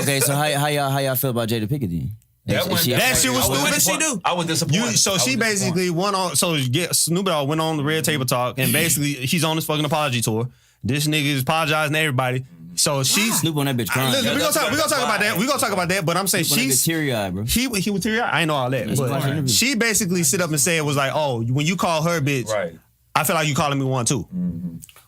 Okay, so how y'all feel about Jada Pinkett then?
That
shit was stupid.
What did she do?
I was disappointed.
So she basically went on. So Snoop Dogg went on the Red Table Talk, and basically he's on his fucking apology tour. This nigga is apologizing to everybody. So she's
Snoop on that bitch crying.
Listen, we gonna talk about that. We gonna talk about that. But I'm saying she's
teary-eyed, bro.
He was teary-eyed. I ain't know all that. But she basically sit up and said was like, oh, when you call her bitch,
right.
I feel like you calling me one too.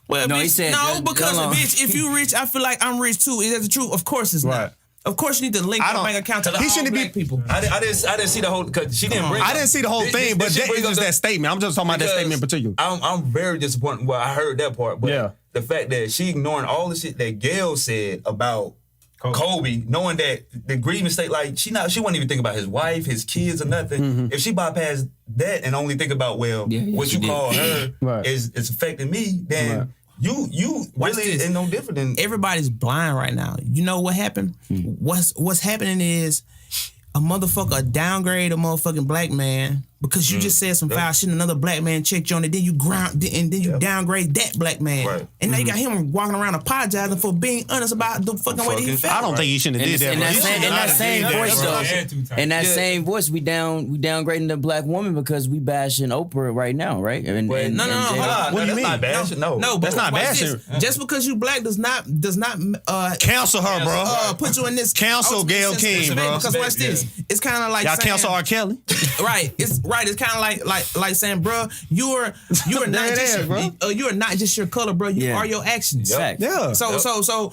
Well,
no,
bitch,
he said
because bitch, if you rich, I feel like I'm rich too. Is that the truth? Of course it's not. Of course, you need to link your bank account to all black people.
I didn't see the whole because she didn't bring.
I didn't see the whole thing, but it was that statement. I'm just talking about that statement in particular.
I'm very disappointed. Well, I heard that part, but the fact that she ignoring all the shit that Gayle said about Kobe, knowing that the grievance state, like she wouldn't even think about his wife, his kids, or nothing. If she bypassed that and only think about what you call her is affecting me, then. You really is no different than
everybody's blind right now. You know what happened? What's happening is a motherfucker downgrade a motherfucking black man because you just said some foul shit. Another black man checked you on it. Then you downgrade that black man, and now you got him walking around apologizing for being honest about the fucking way that he felt.
I don't think he shouldn't have did that.
In that same voice, though. In that same voice, we downgrading the black woman because we bashing Oprah right now, right?
No.
What do you mean?
Not bashing. No,
that's not bashing.
Just because you black does not
cancel her, bro.
Put you in this
cancel Gayle King, bro.
Because watch this. It's kind of like
y'all cancel R. Kelly,
right? It's kind of like saying, bro, you are not just your color, bro. You are your actions.
Yeah.
So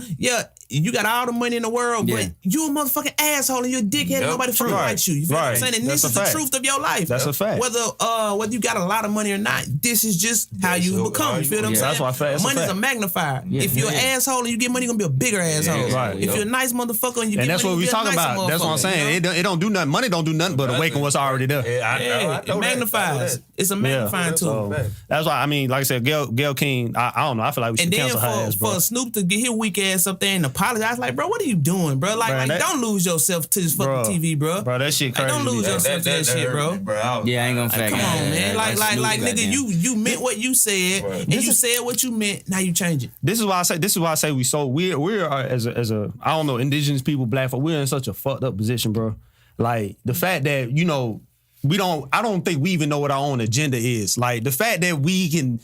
you got all the money in the world, but you a motherfucking asshole and you're a dickhead and nobody fucking likes you. You feel what I'm saying? And this is the truth of your life.
That's a fact.
Whether you got a lot of money or not, this is just how you become. You feel what I'm saying?
That's why
money's a magnifier. If you're an asshole and you get money, you're gonna be a bigger asshole.
Right.
If you're a nice motherfucker and you get money,
that's what we talking about. That's what I'm saying. It don't do nothing. Money don't do nothing but awaken what's already there.
It magnifies. It's a magnifying tool.
That's why, I mean, like I said, Gayle King, I don't know. I feel like we should cancel her ass, bro.
For Snoop to get his weak ass up there and apologize, like, bro, what are you doing, bro? Like, don't lose yourself to this fucking TV, bro.
Bro, that shit crazy.
Don't lose yourself to that shit, bro.
Yeah, I ain't gonna fact.
Come on, man. Like, nigga, you meant what you said, and you said what you meant. Now you change it. This is why I say we're as a I don't know, indigenous people, black folk, we're in such a fucked up position, bro. Like the fact that, you know, I don't think we even know what our own agenda is. Like the fact that we can,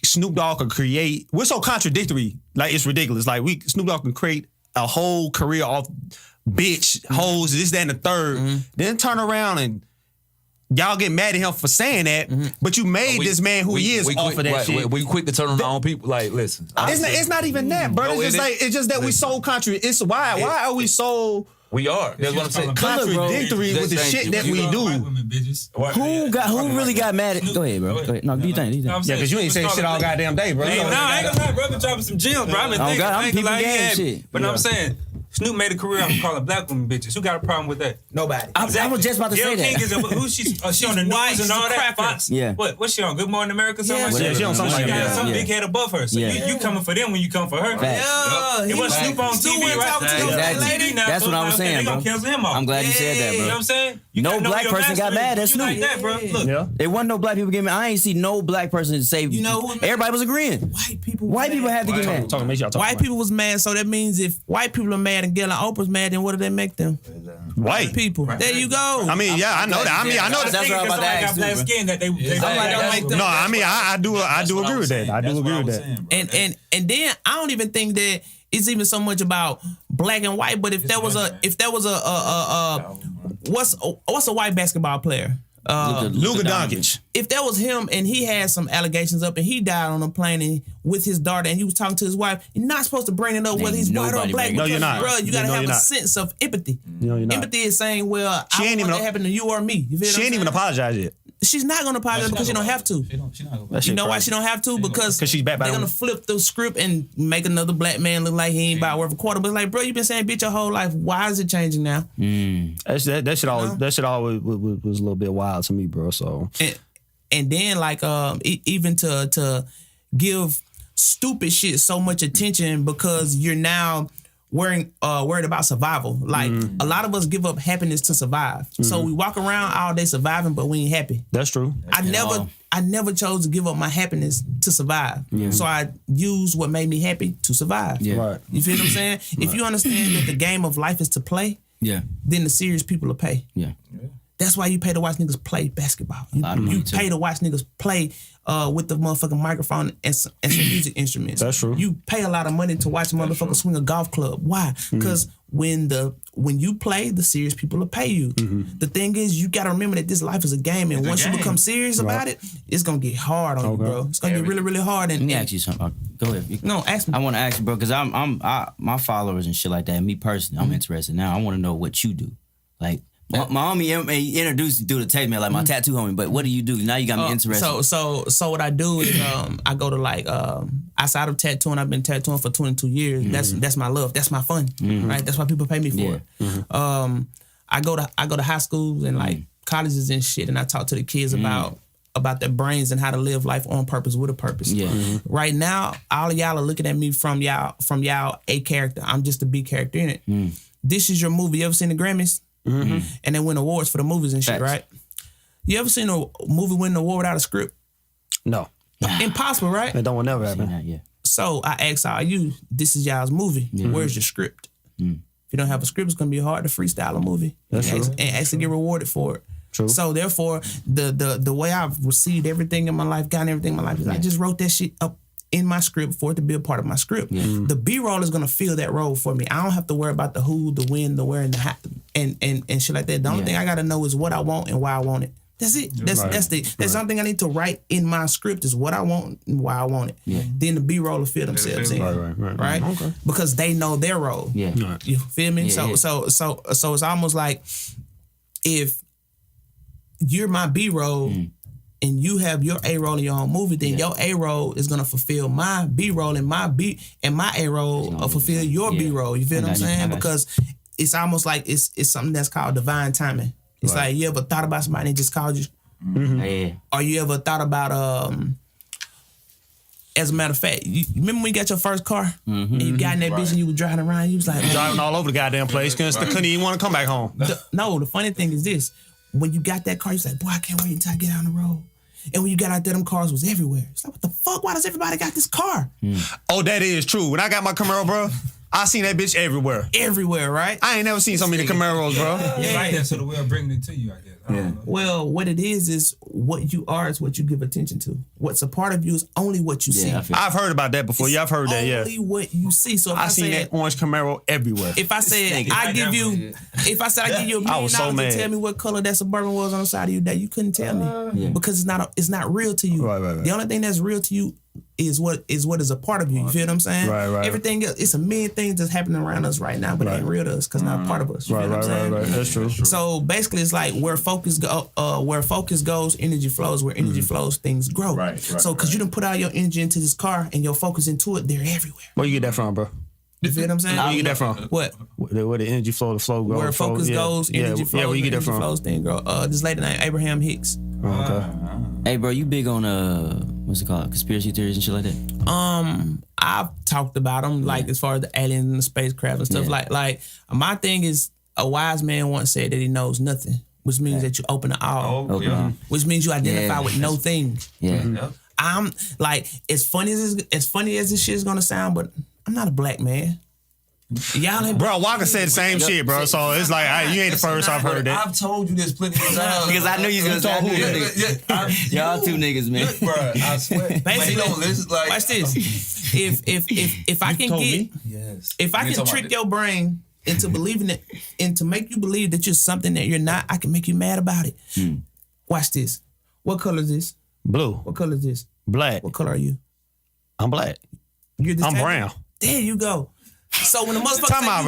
Snoop Dogg can create, we're so contradictory, like it's ridiculous. Like Snoop Dogg can create a whole career off bitch, hoes, this, that, and the third, then turn around and y'all get mad at him for saying that, but you made this man who he is off of that shit.
We quick to turn on our own people. Like, listen,
it's not even that, bro. It's just that we so contradictory. It's why are we so?
We are. That's what I'm saying.
Contradictory with the shit that we do.
Who really got mad at? Go ahead, bro. Go ahead. No, do you think?
Yeah, because you ain't saying shit all goddamn day, bro.
I ain't gonna lie, brother, dropping some gems, bro.
I'm keeping game shit.
But I'm saying, Snoop made a career out of calling black women bitches. Who got a problem with that?
Nobody.
I was just about to say that.
Who's she? She on the news and all that? Fox?
Yeah.
What's she on? Good Morning America? Something
Yeah, she on something like that.
She got some big head above her. So you coming for them when you come for her.
It
was Snoop on TV, right?
That's what I was saying, bro. I'm glad you said that, bro.
You know what I'm saying?
No black person got mad at Snoop.
Look,
there wasn't no black people getting mad. I ain't see no black person say. You know who? Everybody was agreeing. White people had to get mad.
White people was mad, so that means if white people are mad and Gayle and Oprah's mad, then what do they make them?
White
people. There you go.
I mean, yeah, I know that. I mean, I know that.
That's what I'm about to ask.
Black skin that they
don't make them.
No, I mean, I do agree with that. I do agree with that.
And then I don't even think that it's even so much about black and white. But if there was a what's a white basketball player?
Luka Doncic.
If that was him and he had some allegations up and he died on a plane with his daughter and he was talking to his wife, you're not supposed to bring it up whether he's white or black.
No, you're not.
Bro, you gotta have a sense of empathy.
No, you're not.
Empathy is saying, well, I don't want that to happen to you or me. You feel
she ain't even apologized yet.
She's not gonna apologize because she don't have to. You know why she don't have to? Because
she's back by
they're gonna flip the script and make another black man look like he ain't about worth a quarter. But it's like, bro, you've been saying bitch your whole life. Why is it changing now?
That shit always was a little bit wild to me, bro. So
and then like even to give stupid shit so much attention because you're now worried about survival. Like a lot of us give up happiness to survive. So we walk around all day surviving, but we ain't happy.
That's true.
I never chose to give up my happiness to survive. So I use what made me happy to survive.
Right.
You feel what I'm saying? If you understand that the game of life is to play, then the serious people will pay. That's why you pay to watch niggas play basketball. You pay to watch niggas play with the motherfucking microphone and some music instruments.
That's true.
You pay a lot of money to watch a motherfucker swing a golf club. Why? Because when you play, the serious people will pay you. The thing is, you gotta remember that this life is a game, and once you become serious about it, it's gonna get hard on you, bro. It's gonna get really, really hard. And
let me ask you something. Go ahead.
No, ask me.
I want to ask you, bro, because my followers and shit like that. Me personally, I'm interested now. I want to know what you do, like. My homie introduced you through the tape, man, like my tattoo homie. But what do you do? Now you got me interested.
So what I do is I go to like outside of tattooing. I've been tattooing for 22 years. That's my love. That's my fun. Right. That's why people pay me for it. I go to high schools and like colleges and shit, and I talk to the kids about their brains and how to live life on purpose with a purpose. Right now, all of y'all are looking at me from y'all A character. I'm just a B character in it. This is your movie. You ever seen the Grammys? And they win awards for the movies and shit, right? You ever seen a movie win an award without a script?
No.
Impossible, right?
That don't never happen.
So I ask all you, this is y'all's movie. Where's your script? If you don't have a script, it's gonna be hard to freestyle a movie.
That's true.
And actually get rewarded for it.
True.
So therefore, the way I've received everything in my life, gotten everything in my life, is I just wrote that shit up in my script for it to be a part of my script. The B-roll is gonna fill that role for me. I don't have to worry about the who, the when, the where, and the how, and shit like that. The only thing I gotta know is what I want and why I want it. That's it. That's something I need to write in my script is what I want and why I want it.
Yeah.
Then the B-roll will fit themselves in. Right. Okay. Because they know their role.
Yeah.
You feel me?
Yeah,
so it's almost like if you're my B-roll and you have your A-roll in your own movie, then your A-roll is gonna fulfill my B-roll and my A-roll will fulfill your B-roll. You feel what I'm saying? Because it's almost like it's something that's called divine timing. It's like you ever thought about somebody that just called you? Or you ever thought about as a matter of fact, you remember when you got your first car and you got in that bitch and you was driving around, you was like
driving all over the goddamn place because couldn't even want to come back home.
The funny thing is this. When you got that car, you was like, boy, I can't wait until I get out on the road. And when you got out there, them cars was everywhere. It's like, what the fuck? Why does everybody got this car?
Oh, that is true. When I got my Camaro, bro, I seen that bitch everywhere.
Everywhere, right?
I ain't never seen so many Camaros, bro.
It's like that, so the way of bringing it to you, I guess.
Well, what it is what you are is what you give attention to. What's a part of you is only what you see.
I've heard about that before. I've heard that,
only what you see. So if I
seen that orange Camaro everywhere.
If I said I give you $1 million to tell me what color that Suburban was on the side of you, that you couldn't tell me because it's not real to you.
Right.
The only thing that's real to you is what is a part of you. You feel what I'm saying?
Right.
Everything else, it's a million things that's happening around us right now, but it ain't real to us because not a part of us. You feel what I'm saying?
Right. That's true.
So basically, it's like where focus goes, energy flows. Where energy flows, things grow. Right. So because you done put all your energy into this car and your focus into it, they're everywhere.
Where you get that from, bro?
You feel what I'm saying?
Where you get that from?
What?
Where the energy flow, the flow goes.
Where focus goes, energy flows.
Yeah, where you get that from?
Flows, thing grow. This lady named Abraham Hicks.
Okay.
Hey, bro, you big on what's it called? Conspiracy theories and shit like that?
I've talked about them, like as far as the aliens and the spacecraft and stuff. Like my thing is, a wise man once said that he knows nothing, which means that you open to all. Which means you identify with no thing. I'm like, as funny as this shit is gonna sound, but I'm not a black man. Y'all ain't
bro, Walker said the same shit, bro. So it's like, you ain't the first I've heard that.
I've told you this plenty of times.
Because I knew you was gonna say y'all two niggas, man.
Bro, I swear.
Basically, watch this. If I can get, if I can trick your brain into believing it, and to make you believe that you're something that you're not, I can make you mad about it. Watch this. What color is this?
Blue.
What color is this?
Black.
What color are you?
I'm black.
I'm
brown.
There you go. So when the motherfucker
talking about,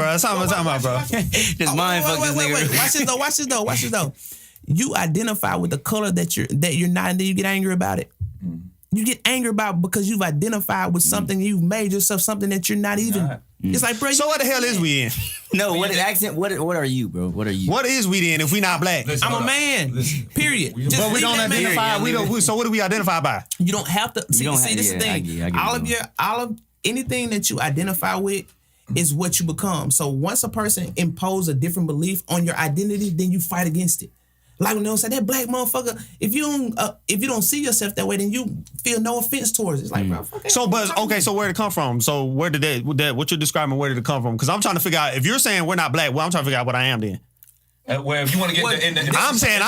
bro.
Just mind fuck this nigga.
Wait. Watch this though. You identify with the color that you're not, and then you get angry about it. You get angry about because you've identified with something, you've made yourself something that you're not even. It's like, bro.
So what the hell is we in?
No, what is accent? What are you, bro? What are you?
What is we then if we not black?
I'm a man. Period.
But we don't identify. So what do we identify by?
You don't have to. See, this is the thing. All of anything that you identify with is what you become. So once a person imposes a different belief on your identity, then you fight against it. Like when they say that black motherfucker, if you don't see yourself that way, then you feel no offense towards it. It's like, bro, fuck it.
So where did it come from? So where did that what you're describing, where did it come from? Because I'm trying to figure out, if you're saying we're not black, well, I'm trying to figure out what I am then.
Well, if you want to get in the
I'm saying,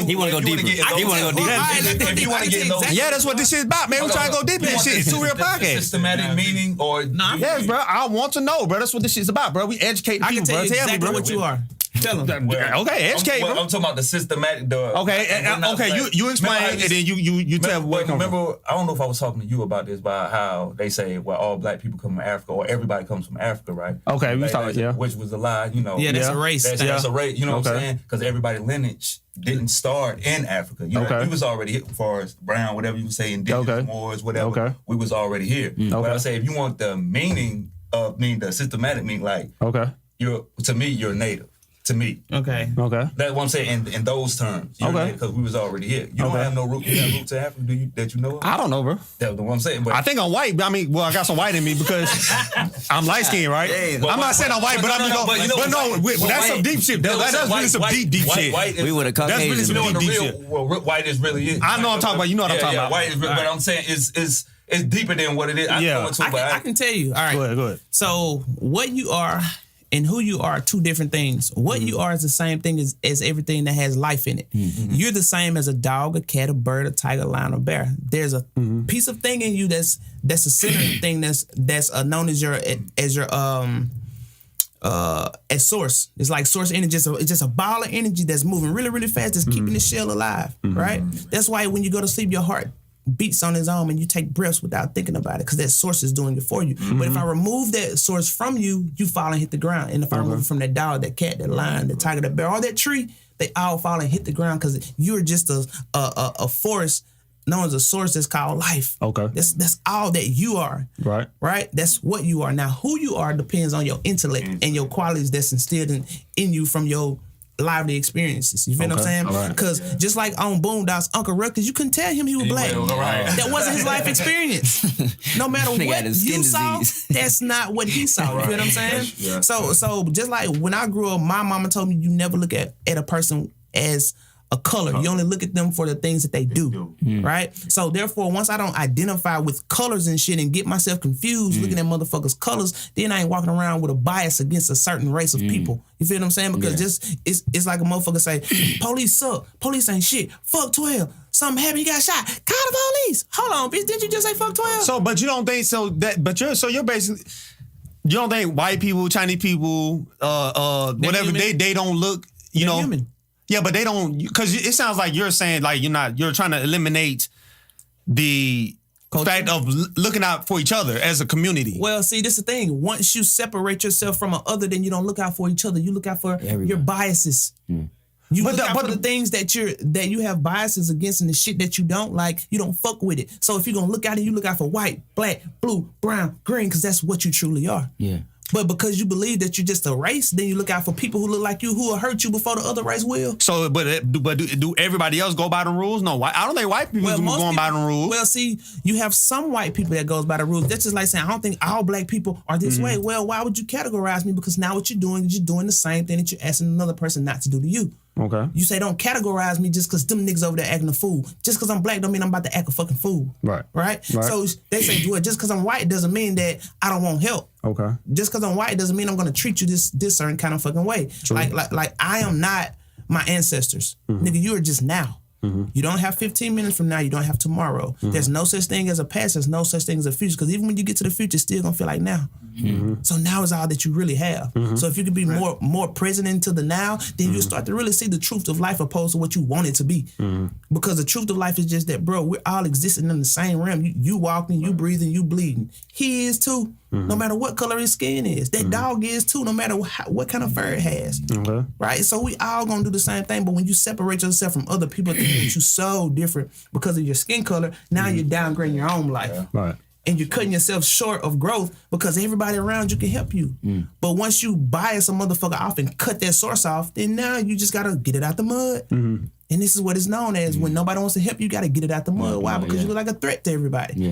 he want to go deeper. He want to go deeper.
If you want to get those,
yeah, that's what this shit's about, man. We trying to go deep in this shit. It's 2ReelPodcast.
Systematic meaning or
yes, bro. I want to know, bro. That's what this shit's about, bro. We educate people,
I can tell
bro.
you exactly
bro
what you are. Tell them.
Okay, educate, bro.
I'm talking about the systematic.
You explain, and then you tell where it comes from.
Remember, I don't know if I was talking to you about this, about how they say, well, all black people come from Africa, or everybody comes from Africa, right?
Okay, we was talking, yeah.
Which was a lie, you know.
Yeah, that's a race.
That's a race, you know what I'm saying? Because everybody lineage didn't start in Africa. You know, we was already here, as far as brown, whatever you say, indigenous Moors, whatever. We was already here. But I say, if you want the meaning of the systematic meaning, like, to me, you're native. To me.
Okay.
That's what I'm saying in those terms. Because we was already here. You don't have no root. You have roots to Africa, do you, that you know of?
I don't know, bro.
That's what I'm saying. But
I think I'm white. I mean, well, I got some white in me because I'm light skinned, right? I'm not saying I'm white, but that's some deep shit. That's really some deep shit.
We would have come.
That's really some deep shit.
White is really it.
I know I'm talking about. You know what I'm talking about.
White is really, but I'm saying it's deeper than what it is.
I can tell you. All right.
Go ahead.
So what you are and who you are two different things. What you are is the same thing as everything that has life in it. You're the same as a dog, a cat, a bird, a tiger, a lion, or bear. There's a piece of thing in you that's a center thing that's known as your at source. It's like source energy. It's just a ball of energy that's moving really, really fast. That's keeping the shell alive, right? That's why when you go to sleep, your heart beats on its own and you take breaths without thinking about it because that source is doing it for you. But if I remove that source from you, you fall and hit the ground. And if I remove it from that dog, that cat, that lion, that tiger, that bear, or that tree, they all fall and hit the ground because you're just a force known as a source that's called life. Okay. That's all that you are. Right. Right? That's what you are. Now, who you are depends on your intellect and your qualities that's instilled in you from your lively experiences. You feel what I'm saying? Because just like on Boondocks, Uncle Ruckus, you couldn't tell him he was black. That wasn't his life experience. No matter what you saw, that's not what he saw. You feel what I'm saying? So just like when I grew up, my mama told me you never look at a person as a color. You only look at them for the things that they do, right? So therefore, once I don't identify with colors and shit and get myself confused looking at motherfuckers' colors, then I ain't walking around with a bias against a certain race of people. You feel what I'm saying? Because it's like a motherfucker say, police suck, police ain't shit, fuck 12. Something happened, you got shot. Call the police. Hold on, bitch, didn't you just say fuck 12?
So, but you don't think you're basically, you don't think white people, Chinese people, whatever, they don't look, you know. Human. Yeah, but they don't, because it sounds like you're saying like you're trying to eliminate the fact of looking out for each other as a community.
Well, see, this is the thing. Once you separate yourself from an other, then you don't look out for each other. You look out for your biases. You look out for the things that you have biases against and the shit that you don't like, you don't fuck with it. So if you're going to look out and you look out for white, black, blue, brown, green, because that's what you truly are. Yeah. But because you believe that you're just a race, then you look out for people who look like you who will hurt you before the other race will.
So, but do everybody else go by the rules? No, I don't think white people are going by the rules.
Well, see, you have some white people that goes by the rules. That's just like saying, I don't think all black people are this way. Well, why would you categorize me? Because now what you're doing is you're doing the same thing that you're asking another person not to do to you. Okay. You say don't categorize me just because them niggas over there acting a fool. Just because I'm black don't mean I'm about to act a fucking fool. Right? So they say, well, just because I'm white doesn't mean that I don't want help. Okay. Just because I'm white doesn't mean I'm going to treat you this certain kind of fucking way. True. Like I am not my ancestors. Nigga, you are just now. You don't have 15 minutes from now. You don't have tomorrow. There's no such thing as a past. There's no such thing as a future. Because even when you get to the future, it's still going to feel like now. So now is all that you really have. So if you could be more present into the now, then you'll start to really see the truth of life opposed to what you want it to be. Because the truth of life is just that, bro, we're all existing in the same realm. You walking, you breathing, you bleeding. He is too. No matter what color his skin is. That dog is too, no matter what kind of fur it has. Right? So we all gonna do the same thing, but when you separate yourself from other people thinking that you're so different because of your skin color, now you're downgrading your own life. Right. And you're cutting yourself short of growth because everybody around you can help you. But once you bias a motherfucker off and cut that source off, then now you just gotta get it out the mud. And this is what it's known as when nobody wants to help you, gotta get it out the mud. Why? Because you look like a threat to everybody.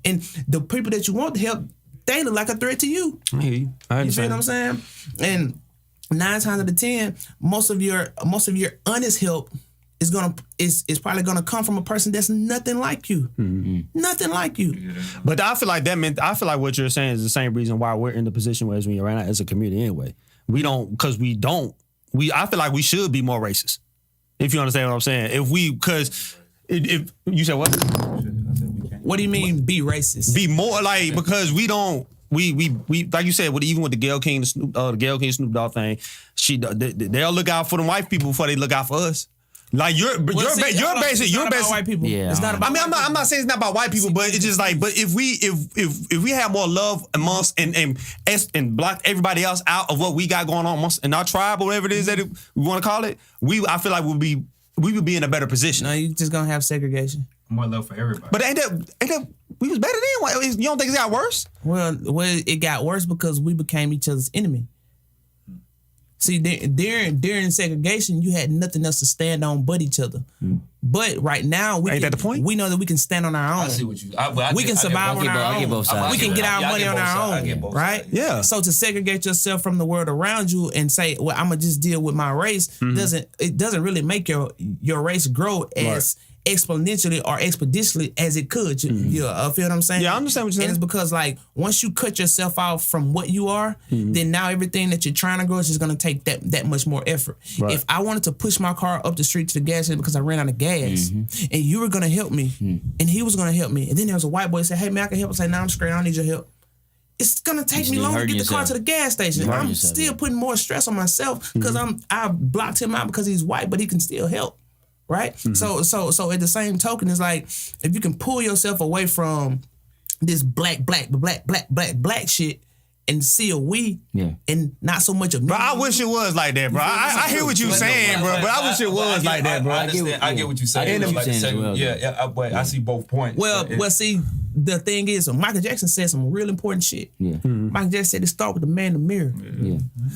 And the people that you want to help, they look like a threat to you. You feel what I'm saying? And 9 times out of 10, most of your honest help is probably gonna come from a person that's nothing like you. Nothing like you.
But I feel like what you're saying is the same reason why we're in the position where we are right now as a community anyway. I feel like we should be more racist. If you understand what I'm saying. If you said what?
What do you mean be racist?
Be more like, because we don't, we like you said, even with the Gayle King Snoop Dogg thing, they'll look out for the white people before they look out for us. Like you're basically
white people. Yeah, it's not about.
I mean, I'm not saying it's not about white people, but it's just like, but if we have more love amongst and block everybody else out of what we got going on amongst in our tribe or whatever it is that we want to call it, I feel like we would be in a better position.
No, you just gonna have segregation.
More love for everybody.
But ain't that we was better then? You don't think it got worse?
Well, it got worse because we became each other's enemy. See, during segregation, you had nothing else to stand on but each other. But right now,
ain't that the point?
We know that we can stand on our own.
I see what you.
We can survive on our own. We can get our money on our own, right?
Yeah.
So to segregate yourself from the world around you and say, "Well, I'm gonna just deal with my race," doesn't really make your race grow as exponentially or expeditiously as it could. You feel what I'm saying?
Yeah, I understand what you're saying.
And it's because like once you cut yourself off from what you are, then now everything that you're trying to grow is just gonna take that much more effort. Right. If I wanted to push my car up the street to the gas station because I ran out of gas, and you were gonna help me, and he was gonna help me, and then there was a white boy that said, "Hey man, I can help." I say, "No, I'm straight. I don't need your help." it's gonna take me longer to get the car to the gas station. I'm still putting more stress on myself because I blocked him out because he's white, but he can still help, right? So at the same token, it's like if you can pull yourself away from this black shit and see a we and not so much of me.
Bro, I wish it was like that, bro. I hear what you're saying, bro, but I wish it was like that, bro.
I get what you're saying. I see both points.
Well, see, the thing is, Michael Jackson said some real important shit. Michael Jackson said to start with the man in the mirror.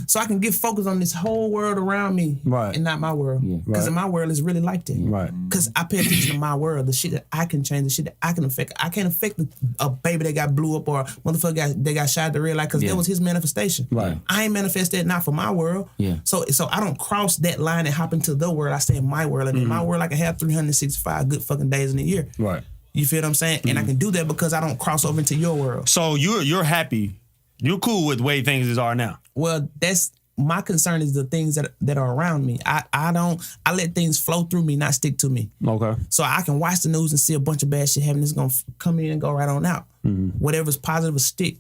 So I can get focused on this whole world around me and not my world. Because in my world, it's really like that.
Right.
Because I pay attention to my world, the shit that I can change, the shit that I can affect. I can't affect a baby that got blew up or motherfucker that got shot at the red light because that was his manifestation.
Right.
I ain't manifest that not for my world. So I don't cross that line and hop into the world. I stay in my world. And in my world, I can have 365 good fucking days in a year.
Right.
You feel what I'm saying? And I can do that because I don't cross over into your world.
So you're happy. You're cool with the way things are now.
Well, that's my concern is the things that are around me. I let things flow through me, not stick to me.
Okay.
So I can watch the news and see a bunch of bad shit happening. It's gonna come in and go right on out. Whatever's positive will stick.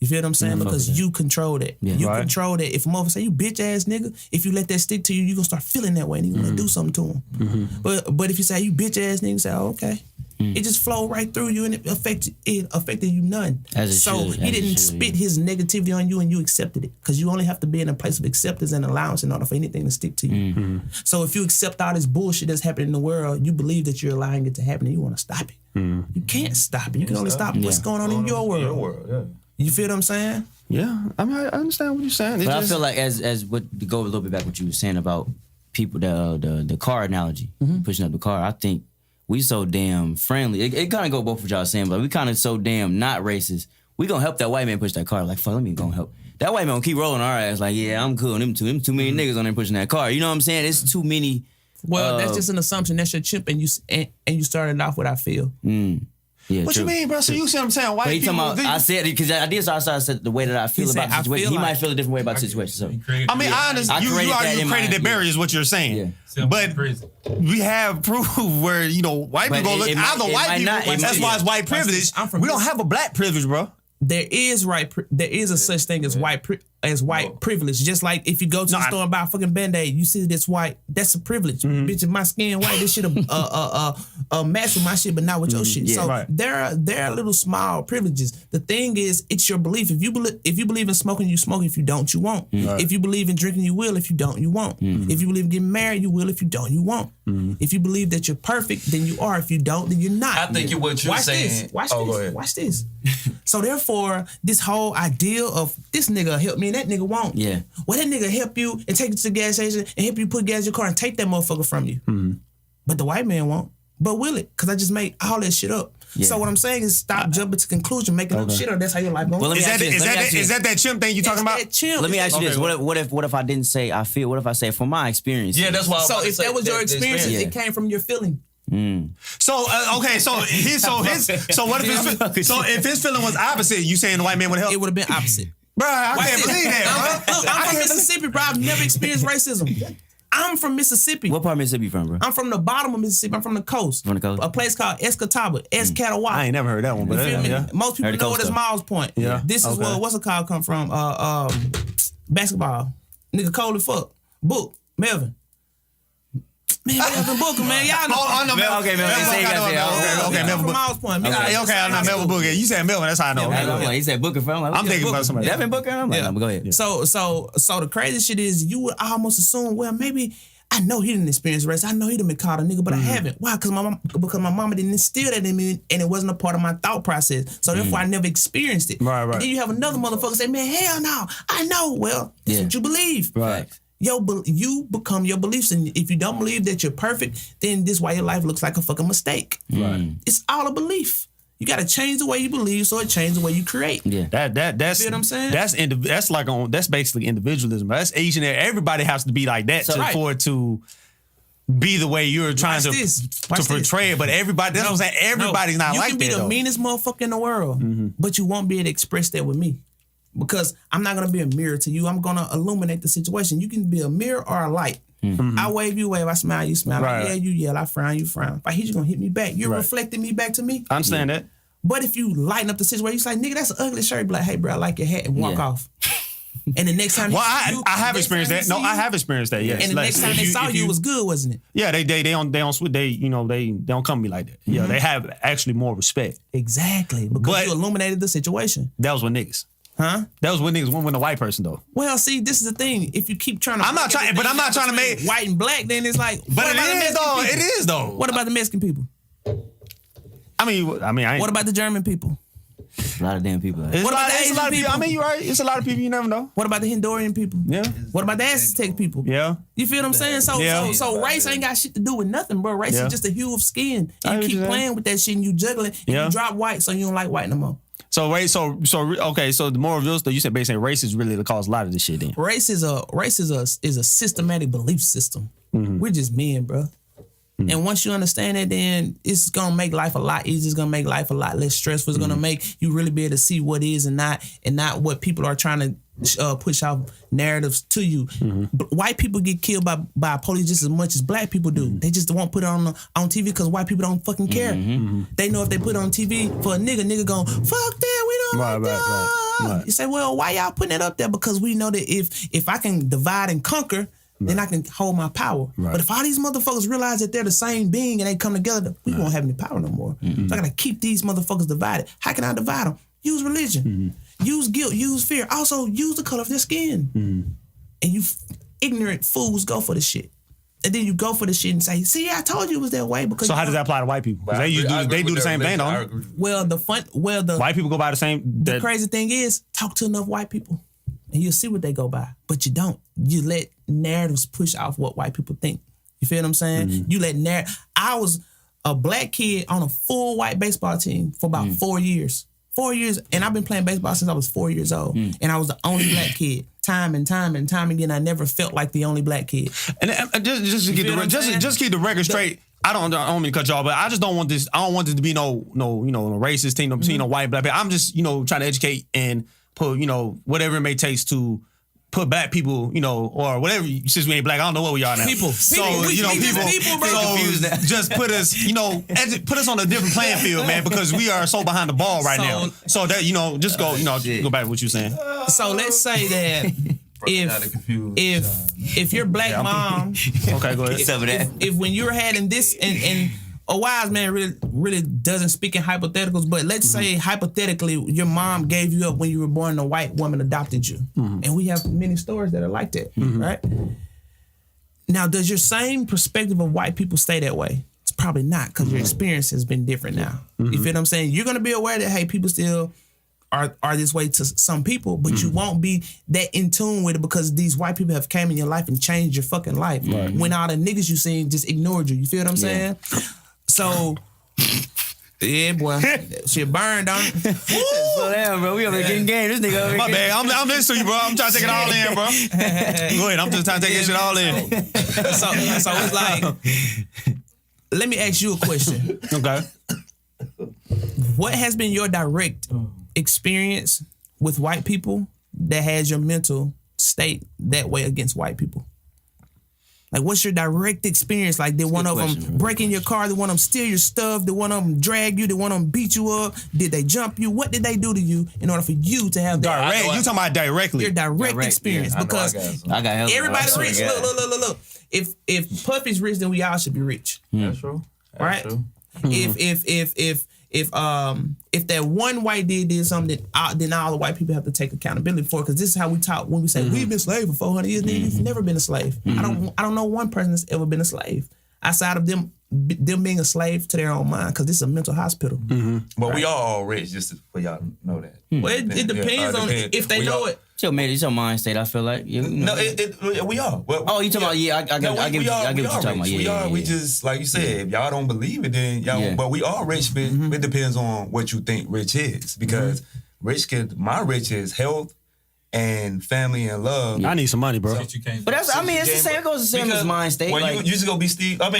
You feel what I'm saying? Because you control that. You control that. If a motherfucker say, you bitch ass nigga, if you let that stick to you, you're gonna start feeling that way and you're gonna do something to him. But if you say, you bitch ass nigga, say, oh, okay. It just flowed right through you and it affected you none. So he didn't spit his negativity on you and you accepted it. Because you only have to be in a place of acceptance and allowance in order for anything to stick to you. So if you accept all this bullshit that's happening in the world, you believe that you're allowing it to happen and you want to stop it. You can't stop it. You can only stop what's going on in your world. You feel what I'm saying?
Yeah, I mean, I understand what you're saying.
But I feel like as what to go a little bit back what you were saying about people, the car analogy, pushing up the car. I think we so damn friendly. It kind of go both what y'all saying, but we kind of so damn not racist. We gonna help that white man push that car. Like, fuck, let me go help. That white man gonna keep rolling our ass. Like, yeah, I'm cool. Them too many niggas on there pushing that car. You know what I'm saying? It's too many.
Well, that's just an assumption. That's your chimp, and you started off with I feel.
Yeah,
what
true.
you mean, bro? So you see what I'm saying? White people.
I said it because I did start said the way that I feel about the situation. He might feel a different way about the situation. So
I mean, I understand. You created that barrier is what you're saying. Yeah. But we have proof where white people look. Either white people. That's why it's white privilege. We don't have a black privilege, bro.
There is a such thing as white privilege. Just like if you go to the store and buy a fucking Band-Aid, you see this white, that's a privilege. Bitch, if my skin white, this shit match with my shit, but not with your shit. So there are little small privileges. The thing is, it's your belief. If you believe in smoking, you smoke. If you don't, you won't. If you believe in drinking, you will. If you don't, you won't. If you believe in getting married, you will. If you don't, you won't. If you believe that you're perfect, then you are. If you don't, then you're not.
I think what you're saying.
Watch this. So therefore, this whole idea of this nigga help me and that nigga won't.
Yeah.
Well, that nigga help you and take you to the gas station and help you put gas in your car and take that motherfucker from you. But the white man won't. But will it? Because I just made all that shit up. Yeah. So what I'm saying is stop jumping to conclusion, making up shit up. That's how your life goes.
Well, is that chimp thing you talking about?
Let me ask you this. What if I didn't say I feel? What if I say from my experience?
Yeah, that's why.
So if that was your experience, it came from your feeling.
So okay, so what if his feeling was opposite? You saying the white man would help?
It would have been opposite.
Bro, I can't believe that, bro.
I'm from Mississippi, bro. I've never experienced racism. I'm from Mississippi.
What part of Mississippi you from, bro?
I'm from the bottom of Mississippi. I'm from the coast.
From the coast?
A place called Escatawba, Escatawba.
I ain't never heard that one, but
most people know it as Miles Point.
Yeah.
This is what's it called come from? Basketball. Nigga cold as fuck. Book. Melvin. Man, Melvin Booker, man. Y'all know.
Okay, Melvin.
Okay, Melvin Booker. Miles Point.
Okay, I'm not Melvin Booker. You said Melvin, that's how I know.
He said Booker from.
I'm thinking about somebody.
Devin Booker? I'm like, go ahead.
So the crazy shit is you would almost assume, well, maybe I know he didn't experience race. I know he done been called a nigga, but I haven't. Why? Because my mama didn't instill that in me, and it wasn't a part of my thought process. So therefore, I never experienced it.
Right.
And then you have another motherfucker say, man, hell no, I know. Well, that's what you believe.
Right.
You become your beliefs, and if you don't believe that you're perfect, then this is why your life looks like a fucking mistake.
Right.
It's all a belief. You got to change the way you believe, so it changes the way you create.
Yeah,
that's
you know what I'm saying.
That's basically individualism. That's Asian. Everybody has to be like that for it to be the way you're trying to portray it. But everybody, that's what I'm saying. Everybody's not like that. You can be the meanest motherfucker in the world, but you won't be able to express that with me. Because I'm not going to be a mirror to you. I'm going to illuminate the situation. You can be a mirror or a light. I wave, you wave. I smile, you smile. Right. Like, yeah, you yell. I frown, you frown. If I hit you, going to hit me back. You're reflecting me back to me. I understand that.
But if you lighten up the situation, you say, nigga, that's an ugly shirt. Be like, hey, bro, I like your hat, and walk off. And the next time,
I have experienced that. No, I have experienced that. Yes.
And the next time they saw you, it was good, wasn't it?
Yeah, they don't come to me like that. Yeah, they have actually more respect.
Exactly, because you illuminated the situation.
That was with niggas.
Huh?
That was with niggas. When a white person though.
Well, see, this is the thing. If you keep trying to,
I'm not trying to make
white and black. Then it's like,
but it is though. It is though.
What about the Mexican people?
I mean, I ain't.
What about the German people?
A lot of damn people.
What about the Asian people? I mean, you're right. It's a lot of people you never know.
What about the Honduran people?
Yeah.
What about the Aztec people?
Yeah.
You feel what I'm saying? So race ain't got shit to do with nothing, bro. Race is just a hue of skin. And you keep playing with that shit and you juggling and you drop white so you don't like white no more.
So okay, so the moral of this, you said basically race is really the cause a lot of this shit then.
Race is a systematic belief system. Mm-hmm. We're just men, bro. Mm-hmm. And once you understand it, then it's gonna make life a lot easier. It's gonna make life a lot less stressful. It's gonna make you really be able to see what is and not what people are trying to push out narratives to you. Mm-hmm. But white people get killed by police just as much as black people do. Mm-hmm. They just won't put it on TV because white people don't fucking care. Mm-hmm. They know if they put it on TV for a nigga going, fuck that, we don't like that. Right. You say, well, why y'all putting it up there? Because we know that if I can divide and conquer, then I can hold my power. Right. But if all these motherfuckers realize that they're the same being and they come together, we won't have any power no more. Mm-hmm. So I gotta keep these motherfuckers divided. How can I divide them? Use religion. Mm-hmm. Use guilt. Use fear. Also, use the color of their skin. Mm-hmm. And you ignorant fools go for the shit. And then you go for the shit and say, see, I told you it was that way. Because
so how does that apply to white people? Because they do the same thing, don't they?
Well,
white people go by the same.
The crazy thing is, talk to enough white people. And you'll see what they go by. But you don't. You let narratives push off what white people think. You feel what I'm saying? Mm-hmm. You let I was a black kid on a full white baseball team for about 4 years. 4 years. And I've been playing baseball since I was 4 years old. Mm. And I was the only black kid. Time and time again, I never felt like the only black kid.
And just keep the record straight. I don't mean to cut y'all, but I just don't want this. I don't want this to be no racist thing, no white black. I'm just trying to educate and put whatever it may take to put black people or whatever. Since we ain't black, I don't know what we are now.
People.
So people, bro. So just put us put us on a different playing field, man, because we are so behind the ball right now. So that just go go back to what you're saying.
So let's say that. If your black mom,
okay, go ahead.
If when you're having this and a wise man really doesn't speak in hypotheticals, but let's say hypothetically your mom gave you up when you were born and a white woman adopted you, and we have many stories that are like that, right? Now, does your same perspective of white people stay that way? It's probably not, because your experience has been different now. You feel what I'm saying? You're gonna be aware that hey, people still are this way to some people, but you won't be that in tune with it because these white people have came in your life and changed your fucking life. Right. When all the niggas you seen just ignored you. You feel what I'm saying? So, yeah, boy, shit burned on it.
Slow down, bro. We over there getting game. This nigga over here.
My bad. I'm listening to you, bro. I'm trying to take it all in, bro. Go ahead. I'm just trying to take this shit all in.
So it's like, let me ask you a question.
Okay.
What has been your direct experience with white people that has your mental state that way against white people? Like, what's your direct experience? Like, did one of them break in your car? Did one of them steal your stuff? Did one of them drag you? Did one of them beat you up? Did they jump you? What did they do to you in order for you to have that?
Direct. You talking about directly?
Your direct experience. Yeah, because
I got
everybody's rich. Look. If Puffy's rich, then we all should be rich.
That's true.
Right? If that one white dude did something, then all the white people have to take accountability for it. Because this is how we talk when we say we've been slaves for 400 years. You've never been a slave. I don't know one person that's ever been a slave outside of them being a slave to their own mind. Because this is a mental hospital.
But we are all rich, just for y'all to know that.
Well, it depends on if they know it.
It's your mind state. I feel like
no, we are. Well,
you talking about? Yeah, I get what you're talking about.
We are. We just like you said. If y'all don't believe it, then y'all. But we are rich. But it depends on what you think rich is, because my rich is health and family and love.
I need some money, bro.
But that's it's the same. It goes the same as mind state.
When you just gonna be Steve.
I'm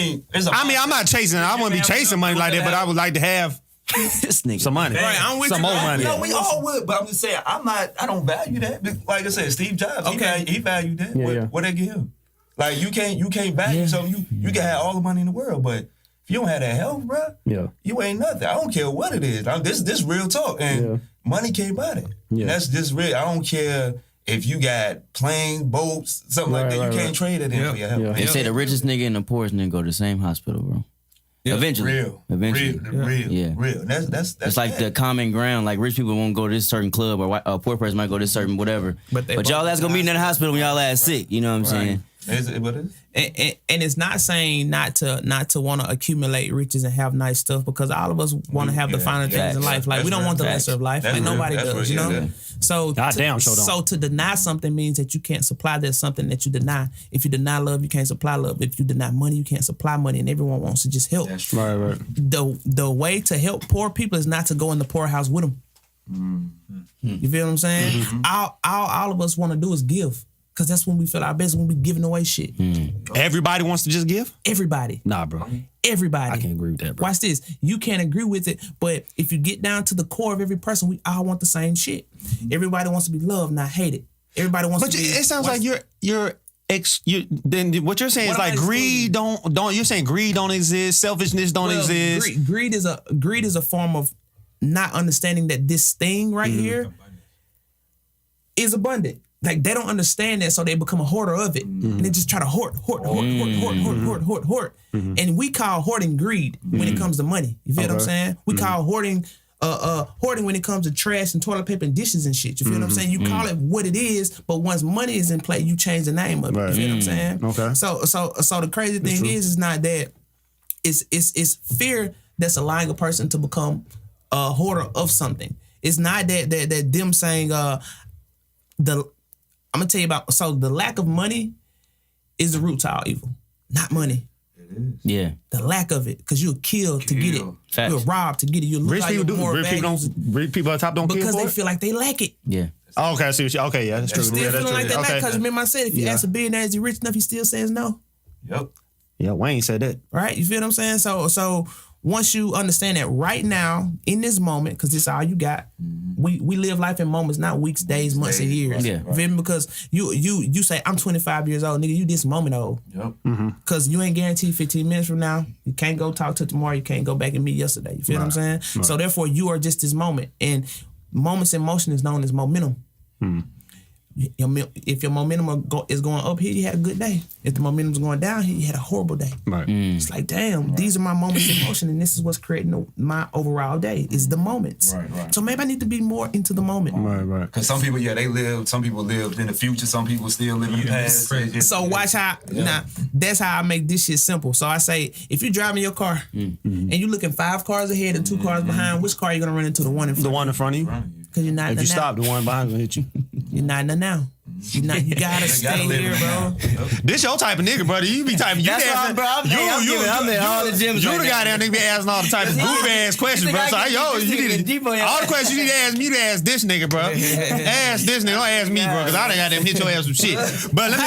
not chasing. I wouldn't be chasing money like that, but I would like to have.
This nigga.
Some money.
Right, I'm with
some
you.
more money.
No, we all would, but I'm just saying, I don't value that. Like I said, Steve Jobs, he valued that. What they give him? Like you can't value something. You can have all the money in the world, but if
you don't have that health, bro, you ain't nothing. I don't care what it is. This real talk, and money can't buy that. Yeah. That's just real. I don't care if you got planes, boats, something like that. You can't trade it in for your health.
They say the richest nigga and the poorest nigga go to the same hospital, bro. Eventually. Real.
Real. That's
like the common ground. Like rich people won't go to this certain club, or a poor person might go to this certain whatever. But y'all ass gonna meet in the hospital when y'all ass sick. You know what I'm saying?
Is it what it is?
And it's not saying not to want to accumulate riches and have nice stuff, because all of us want to have the finer things in life. Like we don't want the lesser of life. Like nobody does, you know? So to deny something means that you can't supply that something that you deny. If you deny love, you can't supply love. If you deny money, you can't supply money, and everyone wants to just help.
That's right.
The way to help poor people is not to go in the poorhouse with them. You feel what I'm saying? All of us want to do is give. Because that's when we feel our best, when we giving away shit.
Everybody wants to just give?
Everybody.
Nah, bro.
Everybody.
I can't agree with that, bro.
Watch this. You can't agree with it, but if you get down to the core of every person, we all want the same shit. Everybody wants to be loved, not hated. Everybody wants to be...
But it sounds like then what you're saying is like greed don't you're saying greed don't exist, selfishness don't exist.
Greed is a form of not understanding that this thing right here is abundant. Like they don't understand that, so they become a hoarder of it, and they just try to hoard. And we call hoarding greed when it comes to money. You feel what I'm saying? We call hoarding when it comes to trash and toilet paper and dishes and shit. You feel what I'm saying? You call it what it is, but once money is in play, you change the name of it. You feel what I'm saying?
Okay.
So the crazy thing is not that it's fear that's allowing a person to become a hoarder of something. It's not that them saying I'm gonna tell you about, so the lack of money is the root to all evil, not money.
It is.
Yeah.
The lack of it, because you'll kill to get it.
Facts.
You'll rob to get it. You'll look
Rich
like
people
you're more
rich people at the top don't kill
because
for
they
it?
feel like they lack it.
Yeah.
Oh, okay, I see what you... Okay, yeah, that's true.
Still
Yeah, that's
feeling like
true.
they lack,
Okay.
because remember I said, if you ask a billionaire, is he rich enough, he still says no.
Yep.
Yeah, Wayne said that.
Right? You feel what I'm saying? So once you understand that right now, in this moment, because this is all you got, we live life in moments, not weeks, days, months, and years.
Yeah.
You feel me? Because you say, I'm 25 years old, nigga, you this moment old.
Yep.
Because you ain't guaranteed 15 minutes from now. You can't go talk to tomorrow. You can't go back and meet yesterday. You feel what I'm saying? Right. So therefore, you are just this moment. And moments in motion is known as momentum. If your momentum is going up here, you had a good day. If the momentum is going down here, you had a horrible day.
Right.
It's like, damn, these are my moments in motion, and this is what's creating my overall day, is the moments.
Right.
So maybe I need to be more into the moment.
Right.
Because some people, some people live in the future, some people still live in the past.
So watch how, now, that's how I make this shit simple. So I say, if you're driving your car, and you're looking 5 cars ahead and 2 cars behind, which car are you going to run into? The one in front?
The one in front of you?
Because you're not in the now.
If you stop, the one behind will hit you.
You're not in the now. You gotta stay here, bro.
This your type of nigga, brother. You be typing. You the guy down there be asking all the type of goofy ass questions, bro. So all the questions you need to ask me to ask this nigga, bro. Ask this nigga, don't ask me, bro, because I done got them hit your ass some shit. But let me.